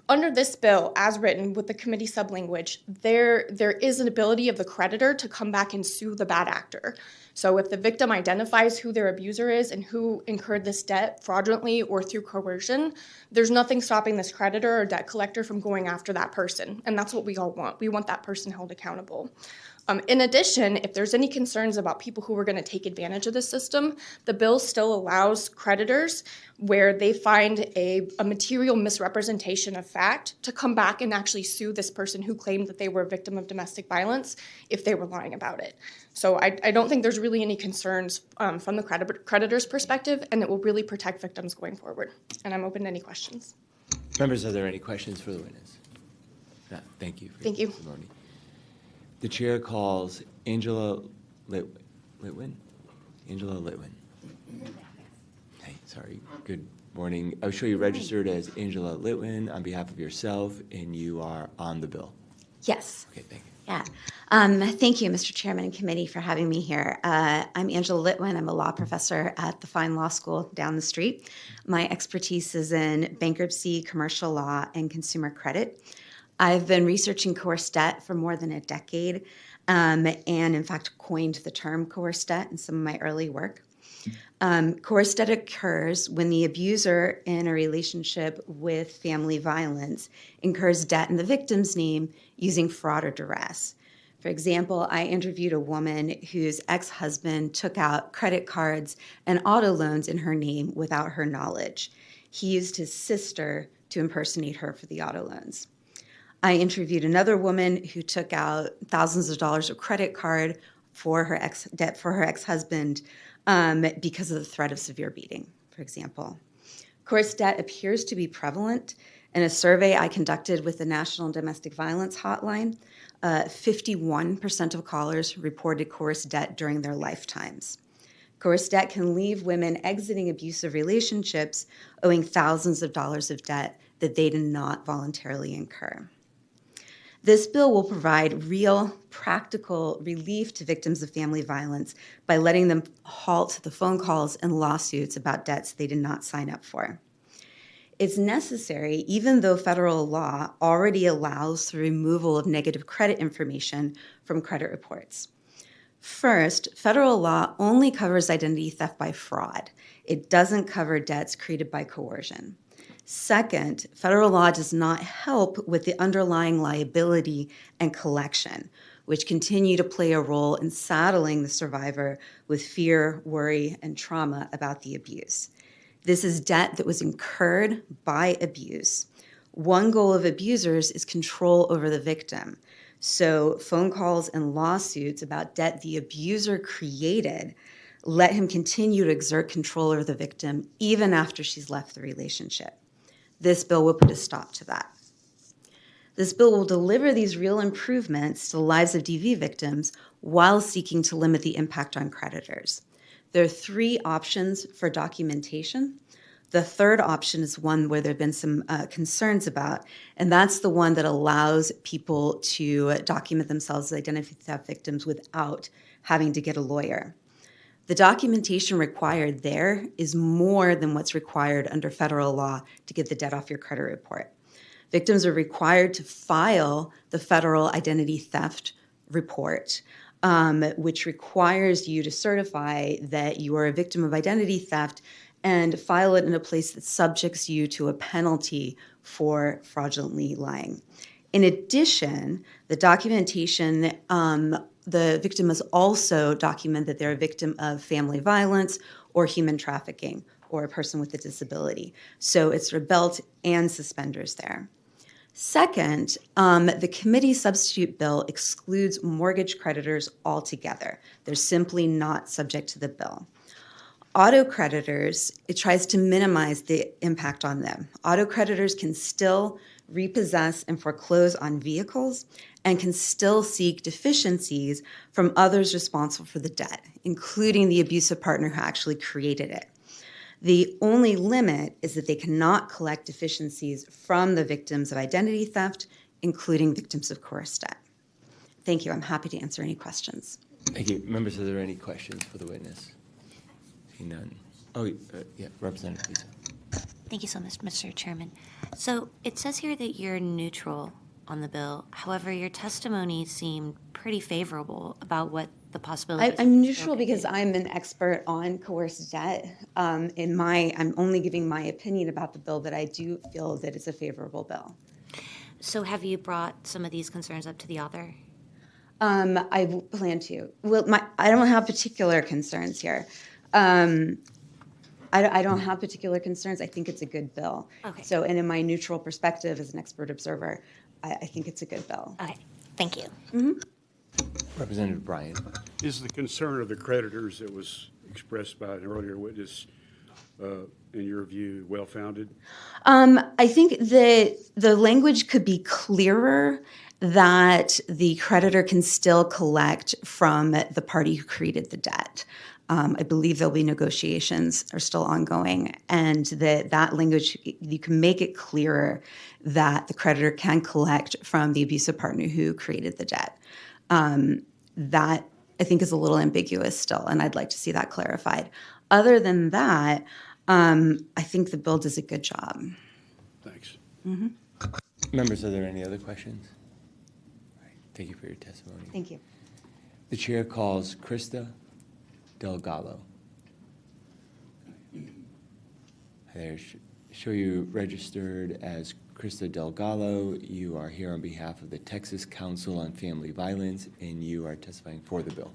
under this bill, as written with the committee sublanguage, there is an ability of the creditor to come back and sue the bad actor. So if the victim identifies who their abuser is and who incurred this debt fraudulently or through coercion, there's nothing stopping this creditor or debt collector from going after that person. And that's what we all want. We want that person held accountable. In addition, if there's any concerns about people who are going to take advantage of the system, the bill still allows creditors where they find a material misrepresentation of fact to come back and actually sue this person who claimed that they were a victim of domestic violence if they were lying about it. So I don't think there's really any concerns from the creditor's perspective, and it will really protect victims going forward. And I'm open to any questions. Members, are there any questions for the witness? No, thank you. Thank you. Testimony. The chair calls Angela Litwin. Angela Litwin. Hey, sorry. Good morning. I will show you registered as Angela Litwin on behalf of yourself, and you are on the bill. Yes. Okay, thank you. Yeah. Thank you, Mr. Chairman and committee, for having me here. I'm Angela Litwin. I'm a law professor at the Fine Law School down the street. My expertise is in bankruptcy, commercial law, and consumer credit. I've been researching coerced debt for more than a decade, and in fact coined the term coerced debt in some of my early work. Coerced debt occurs when the abuser in a relationship with family violence incurs debt in the victim's name using fraud or duress. For example, I interviewed a woman whose ex-husband took out credit cards and auto loans in her name without her knowledge. He used his sister to impersonate her for the auto loans. I interviewed another woman who took out thousands of dollars of credit card for her debt for her ex-husband because of the threat of severe beating, for example. Coerced debt appears to be prevalent. In a survey I conducted with the National Domestic Violence Hotline, 51% of callers reported coerced debt during their lifetimes. Coerced debt can leave women exiting abusive relationships owing thousands of dollars of debt that they did not voluntarily incur. This bill will provide real, practical relief to victims of family violence by letting them halt the phone calls and lawsuits about debts they did not sign up for. It's necessary, even though federal law already allows the removal of negative credit information from credit reports. First, federal law only covers identity theft by fraud. It doesn't cover debts created by coercion. Second, federal law does not help with the underlying liability and collection, which continue to play a role in saddling the survivor with fear, worry, and trauma about the abuse. This is debt that was incurred by abuse. One goal of abusers is control over the victim. So phone calls and lawsuits about debt the abuser created let him continue to exert control over the victim even after she's left the relationship. This bill will put a stop to that. This bill will deliver these real improvements to the lives of DV victims while seeking to limit the impact on creditors. There are three options for documentation. The third option is one where there have been some concerns about, and that's the one that allows people to document themselves as identity theft victims without having to get a lawyer. The documentation required there is more than what's required under federal law to get the debt off your credit report. Victims are required to file the federal identity theft report, which requires you to certify that you are a victim of identity theft and file it in a place that subjects you to a penalty for fraudulently lying. In addition, the documentation, the victim must also document that they're a victim of family violence or human trafficking or a person with a disability. So it's sort of belt and suspenders there. Second, the committee substitute bill excludes mortgage creditors altogether. They're simply not subject to the bill. Auto creditors, it tries to minimize the impact on them. Auto creditors can still repossess and foreclose on vehicles and can still seek deficiencies from others responsible for the debt, including the abusive partner who actually created it. The only limit is that they cannot collect deficiencies from the victims of identity theft, including victims of coerced debt. Thank you. I'm happy to answer any questions. Thank you. Members, are there any questions for the witness? Seeing none. Oh, yeah, Representative Lisa. Thank you so much, Mr. Chairman. So it says here that you're neutral on the bill. However, your testimony seemed pretty favorable about what the possibilities. I'm neutral because I'm an expert on coerced debt. I'm only giving my opinion about the bill, but I do feel that it's a favorable bill. So have you brought some of these concerns up to the author? I plan to. Well, I don't have particular concerns here. I don't have particular concerns. I think it's a good bill. Okay. So, and in my neutral perspective as an expert observer, I think it's a good bill. Okay. Thank you. Mm-hmm. Representative Bryan. Is the concern of the creditors that was expressed by an earlier witness, in your view, well-founded? I think that the language could be clearer that the creditor can still collect from the party who created the debt. I believe there'll be negotiations are still ongoing, and that language, you can make it clearer that the creditor can collect from the abusive partner who created the debt. That I think is a little ambiguous still, and I'd like to see that clarified. Other than that, I think the bill does a good job. Thanks. Mm-hmm. Members, are there any other questions? All right, thank you for your testimony. Thank you. The chair calls Krista Delgado. There, show you registered as Krista Delgado. You are here on behalf of the Texas Council on Family Violence, and you are testifying for the bill.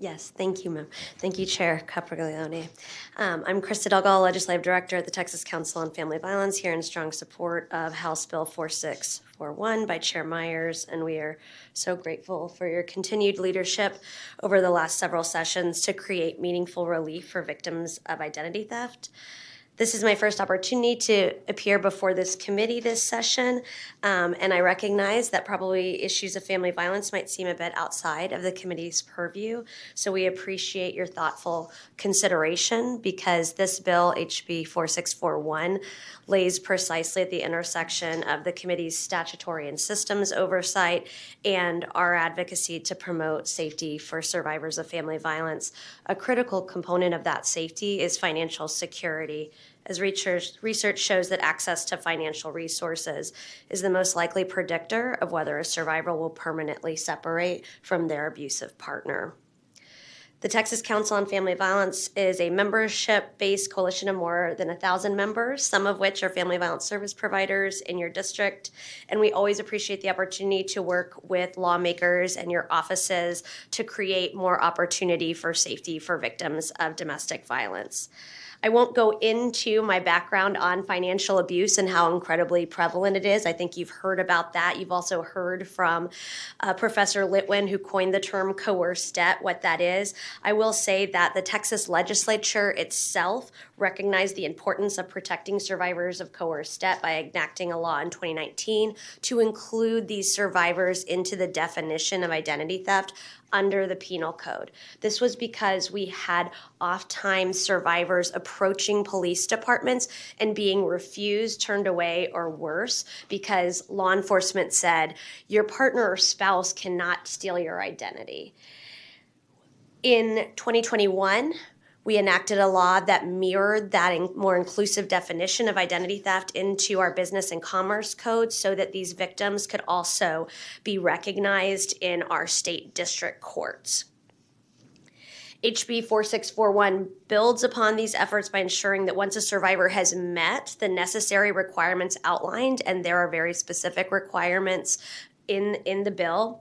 Yes, thank you, ma'am. Thank you, Chair Capriglione. I'm Krista Delgado, Legislative Director at the Texas Council on Family Violence, here in strong support of House Bill 4641 by Chair Myers, and we are so grateful for your continued leadership over the last several sessions to create meaningful relief for victims of identity theft. This is my first opportunity to appear before this committee this session, and I recognize that probably issues of family violence might seem a bit outside of the committee's purview, so we appreciate your thoughtful consideration because this bill, HB 4641, lays precisely at the intersection of the committee's statutory and systems oversight and our advocacy to promote safety for survivors of family violence. A critical component of that safety is financial security, as research shows that access to financial resources is the most likely predictor of whether a survivor will permanently separate from their abusive partner. The Texas Council on Family Violence is a membership-based coalition of more than 1,000 members, some of which are family violence service providers in your district. And we always appreciate the opportunity to work with lawmakers and your offices to create more opportunity for safety for victims of domestic violence. I won't go into my background on financial abuse and how incredibly prevalent it is. I think you've heard about that. You've also heard from Professor Litwin, who coined the term coerced debt, what that is. I will say that the Texas legislature itself recognized the importance of protecting survivors of coerced debt by enacting a law in 2019 to include these survivors into the definition of identity theft under the penal code. This was because we had oftentimes survivors approaching police departments and being refused, turned away, or worse, because law enforcement said, your partner or spouse cannot steal your identity. In 2021, we enacted a law that mirrored that more inclusive definition of identity theft into our business and commerce code so that these victims could also be recognized in our state district courts. HB 4641 builds upon these efforts by ensuring that once a survivor has met the necessary requirements outlined, and there are very specific requirements in the bill,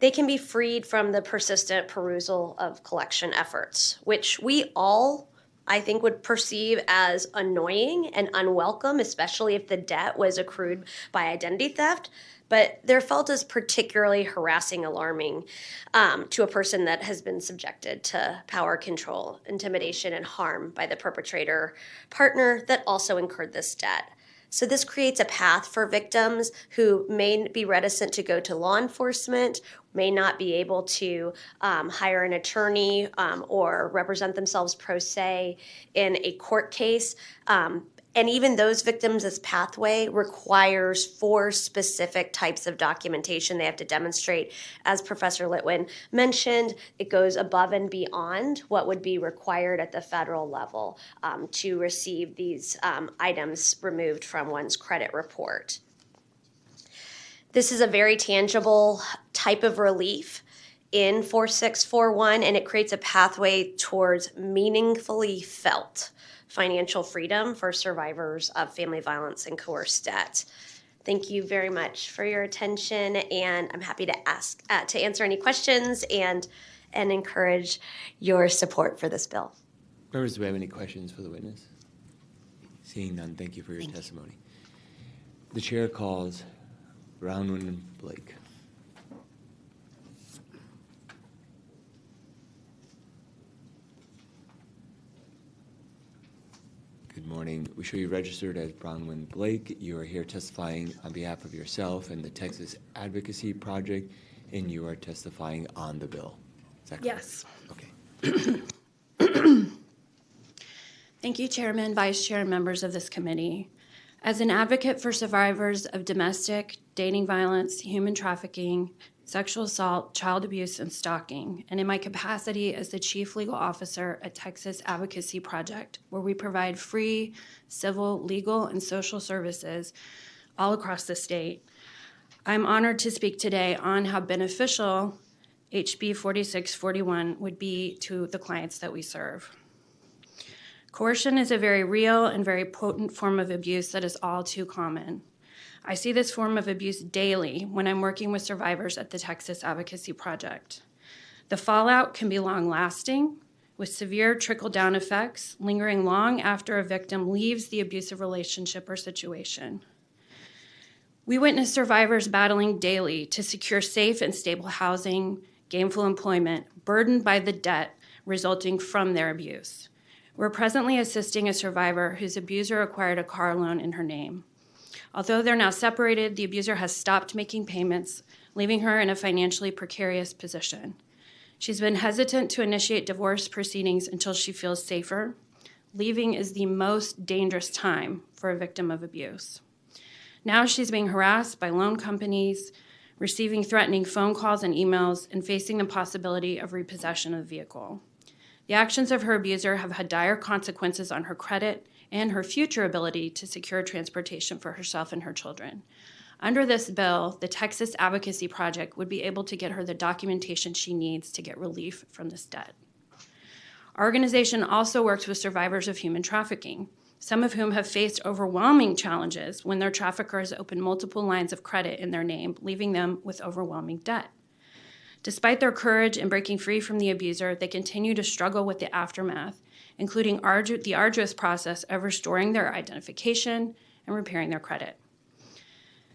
they can be freed from the persistent perusal of collection efforts, which we all, I think, would perceive as annoying and unwelcome, especially if the debt was accrued by identity theft. But they're felt as particularly harassing, alarming to a person that has been subjected to power control, intimidation, and harm by the perpetrator partner that also incurred this debt. So this creates a path for victims who may be reticent to go to law enforcement, may not be able to hire an attorney or represent themselves pro se in a court case. And even those victims, this pathway requires 4 specific types of documentation they have to demonstrate. As Professor Litwin mentioned, it goes above and beyond what would be required at the federal level to receive these items removed from one's credit report. This is a very tangible type of relief in 4641, and it creates a pathway towards meaningfully felt financial freedom for survivors of family violence and coerced debt. Thank you very much for your attention, and I'm happy to answer any questions and encourage your support for this bill. Members, do we have any questions for the witness? Seeing none, thank you for your testimony. The chair calls Bronwyn Blake. Good morning. We show you registered as Bronwyn Blake. You are here testifying on behalf of yourself and the Texas Advocacy Project, and you are testifying on the bill. Is that correct? Yes. Okay. Thank you, Chairman, Vice Chair, and members of this committee. As an advocate for survivors of domestic, dating violence, human trafficking, sexual assault, child abuse, and stalking, and in my capacity as the Chief Legal Officer at Texas Advocacy Project, where we provide free civil, legal, and social services all across the state, I'm honored to speak today on how beneficial HB 4641 would be to the clients that we serve. Coercion is a very real and very potent form of abuse that is all too common. I see this form of abuse daily when I'm working with survivors at the Texas Advocacy Project. The fallout can be long-lasting, with severe trickle-down effects lingering long after a victim leaves the abusive relationship or situation. We witness survivors battling daily to secure safe and stable housing, gainful employment, burdened by the debt resulting from their abuse. We're presently assisting a survivor whose abuser acquired a car loan in her name. Although they're now separated, the abuser has stopped making payments, leaving her in a financially precarious position. She's been hesitant to initiate divorce proceedings until she feels safer. Leaving is the most dangerous time for a victim of abuse. Now she's being harassed by loan companies, receiving threatening phone calls and emails, and facing the possibility of repossession of the vehicle. The actions of her abuser have had dire consequences on her credit and her future ability to secure transportation for herself and her children. Under this bill, the Texas Advocacy Project would be able to get her the documentation she needs to get relief from this debt. Our organization also works with survivors of human trafficking, some of whom have faced overwhelming challenges when their traffickers open multiple lines of credit in their name, leaving them with overwhelming debt. Despite their courage in breaking free from the abuser, they continue to struggle with the aftermath, including the arduous process of restoring their identification and repairing their credit.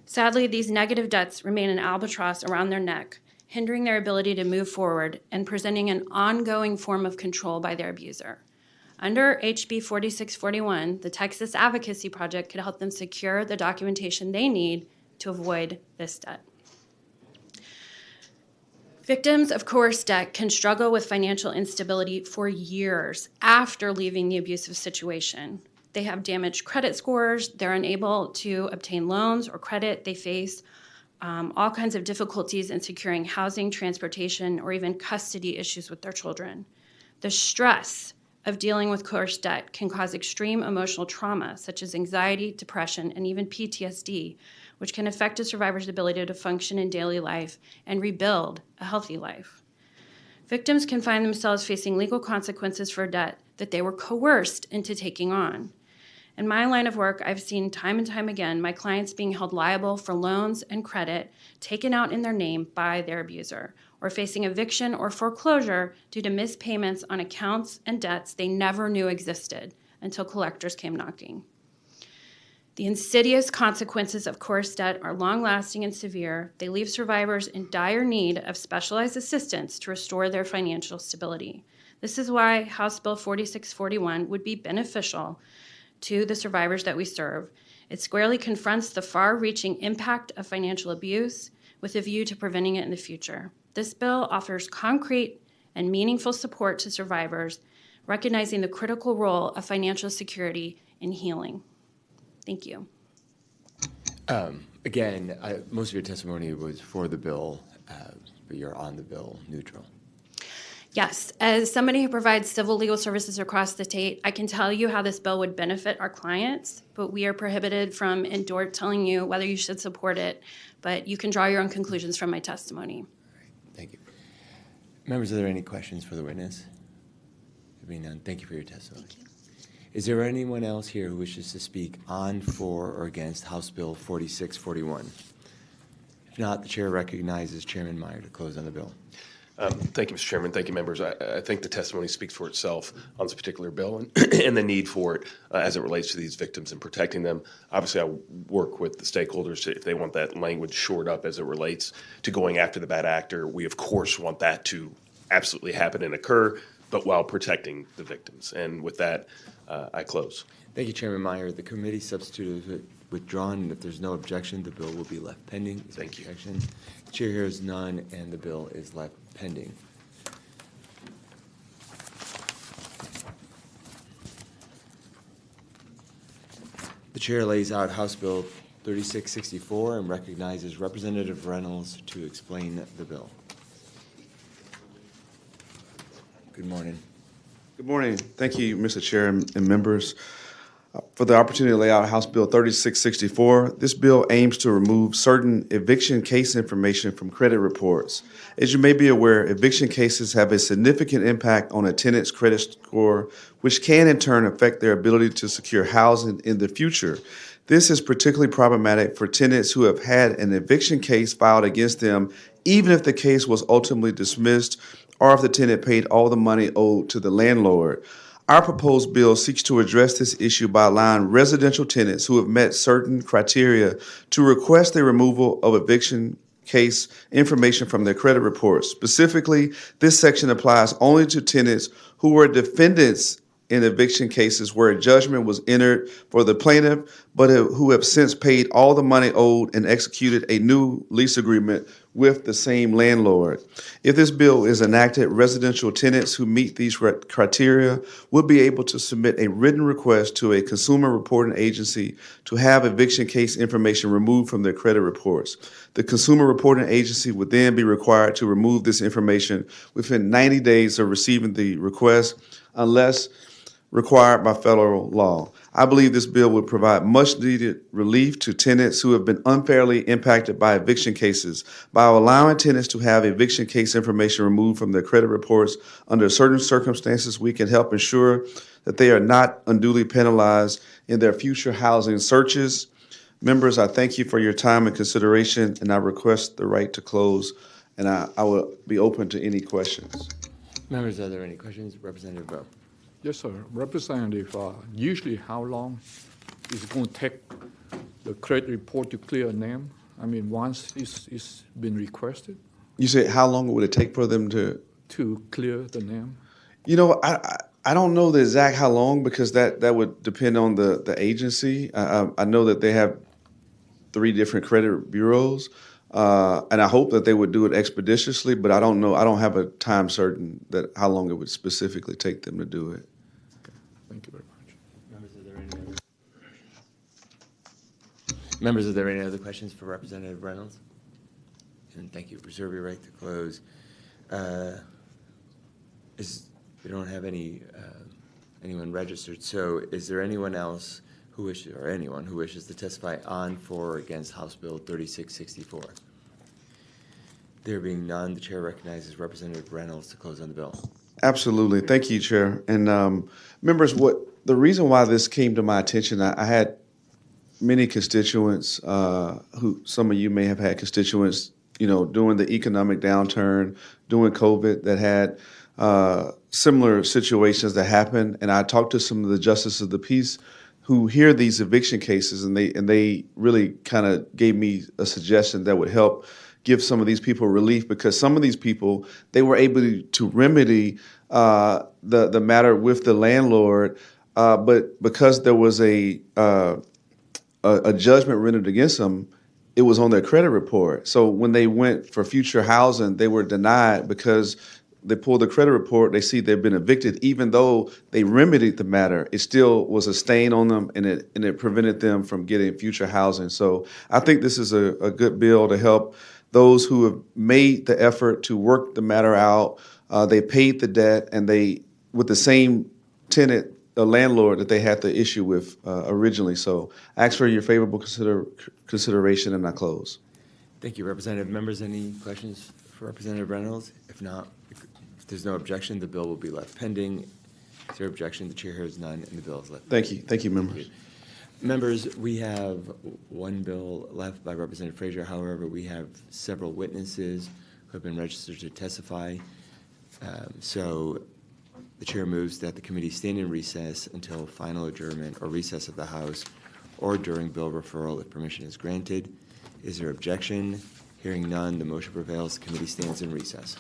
Sadly, these negative debts remain an albatross around their neck, hindering their ability to move forward and presenting an ongoing form of control by their abuser. Under HB 4641, the Texas Advocacy Project could help them secure the documentation they need to avoid this debt. Victims of coerced debt can struggle with financial instability for years after leaving the abusive situation. They have damaged credit scores, they're unable to obtain loans or credit, they face all kinds of difficulties in securing housing, transportation, or even custody issues with their children. The stress of dealing with coerced debt can cause extreme emotional trauma, such as anxiety, depression, and even PTSD, which can affect a survivor's ability to function in daily life and rebuild a healthy life. Victims can find themselves facing legal consequences for debt that they were coerced into taking on. In my line of work, I've seen time and time again my clients being held liable for loans and credit taken out in their name by their abuser, or facing eviction or foreclosure due to missed payments on accounts and debts they never knew existed until collectors came knocking. The insidious consequences of coerced debt are long-lasting and severe. They leave survivors in dire need of specialized assistance to restore their financial stability. This is why House Bill 4641 would be beneficial to the survivors that we serve. It squarely confronts the far-reaching impact of financial abuse with a view to preventing it in the future. This bill offers concrete and meaningful support to survivors, recognizing the critical role of financial security in healing. Thank you. Again, most of your testimony was for the bill, but you're on the bill neutral. Yes, as somebody who provides civil legal services across the state, I can tell you how this bill would benefit our clients, but we are prohibited from telling you whether you should support it, but you can draw your own conclusions from my testimony. All right, thank you. Members, are there any questions for the witness? There being none, thank you for your testimony. Thank you. Is there anyone else here who wishes to speak on, for, or against House Bill 4641? If not, the chair recognizes Chairman Meyer to close on the bill. Thank you, Mr. Chairman. Thank you, members. I think the testimony speaks for itself on this particular bill and the need for it as it relates to these victims and protecting them. Obviously, I work with the stakeholders if they want that language shored up as it relates to going after the bad actor. We, of course, want that to absolutely happen and occur, but while protecting the victims. And with that, I close. Thank you, Chairman Meyer. The committee substitute is withdrawn, and if there's no objection, the bill will be left pending. Thank you. Objection? The chair hears none, and the bill is left pending. The chair lays out House Bill 3664 and recognizes Representative Reynolds to explain the bill. Good morning. Good morning. Thank you, Mr. Chair and members, for the opportunity to lay out House Bill 3664. This bill aims to remove certain eviction case information from credit reports. As you may be aware, eviction cases have a significant impact on a tenant's credit score, which can in turn affect their ability to secure housing in the future. This is particularly problematic for tenants who have had an eviction case filed against them, even if the case was ultimately dismissed, or if the tenant paid all the money owed to the landlord. Our proposed bill seeks to address this issue by allowing residential tenants who have met certain criteria to request the removal of eviction case information from their credit reports. Specifically, this section applies only to tenants who were defendants in eviction cases where a judgment was entered for the plaintiff, but who have since paid all the money owed and executed a new lease agreement with the same landlord. If this bill is enacted, residential tenants who meet these criteria will be able to submit a written request to a consumer reporting agency to have eviction case information removed from their credit reports. The consumer reporting agency would then be required to remove this information within 90 days of receiving the request, unless required by federal law. I believe this bill would provide much needed relief to tenants who have been unfairly impacted by eviction cases. By allowing tenants to have eviction case information removed from their credit reports under certain circumstances, we can help ensure that they are not unduly penalized in their future housing searches. Members, I thank you for your time and consideration, and I request the right to close, and I will be open to any questions. Members, are there any questions? Representative Rowe. Yes, sir. Representative, usually how long is it going to take the credit report to clear a name? I mean, once it's been requested? You said how long would it take for them to clear the name? You know, I don't know the exact how long, because that would depend on the agency. I know that they have 3 different credit bureaus, and I hope that they would do it expeditiously, but I don't know. I don't have a time certain that how long it would specifically take them to do it. Thank you very much. Members, are there any other questions for Representative Reynolds? And thank you. Reserve your right to close. We don't have anyone registered, so is there anyone else who wishes, or anyone who wishes to testify on, for, or against House Bill 3664? There being none, the chair recognizes Representative Reynolds to close on the bill. Absolutely. Thank you, Chair. And members, the reason why this came to my attention, I had many constituents who, some of you may have had constituents, during the economic downturn, during COVID, that had similar situations that happened. And I talked to some of the justices of the peace who hear these eviction cases, and they really kind of gave me a suggestion that would help give some of these people relief, because some of these people, they were able to remedy the matter with the landlord, but because there was a judgment rendered against them, it was on their credit report. So when they went for future housing, they were denied because they pulled the credit report, they see they've been evicted. Even though they remedied the matter, it still was a stain on them, and it prevented them from getting future housing. So I think this is a good bill to help those who have made the effort to work the matter out. They paid the debt, and they, with the same tenant, the landlord that they had the issue with originally. So I ask for your favorable consideration, and I close. Thank you, Representative. Members, any questions for Representative Reynolds? If not, if there's no objection, the bill will be left pending. Is there objection? The chair hears none, and the bill is left. Thank you. Thank you, members. Thank you. Members, we have one bill left by Representative Frazier. However, we have several witnesses who have been registered to testify. So the chair moves that the committee stand in recess until final adjournment or recess of the House, or during bill referral if permission is granted. Is there objection? Hearing none, the motion prevails. The committee stands in recess.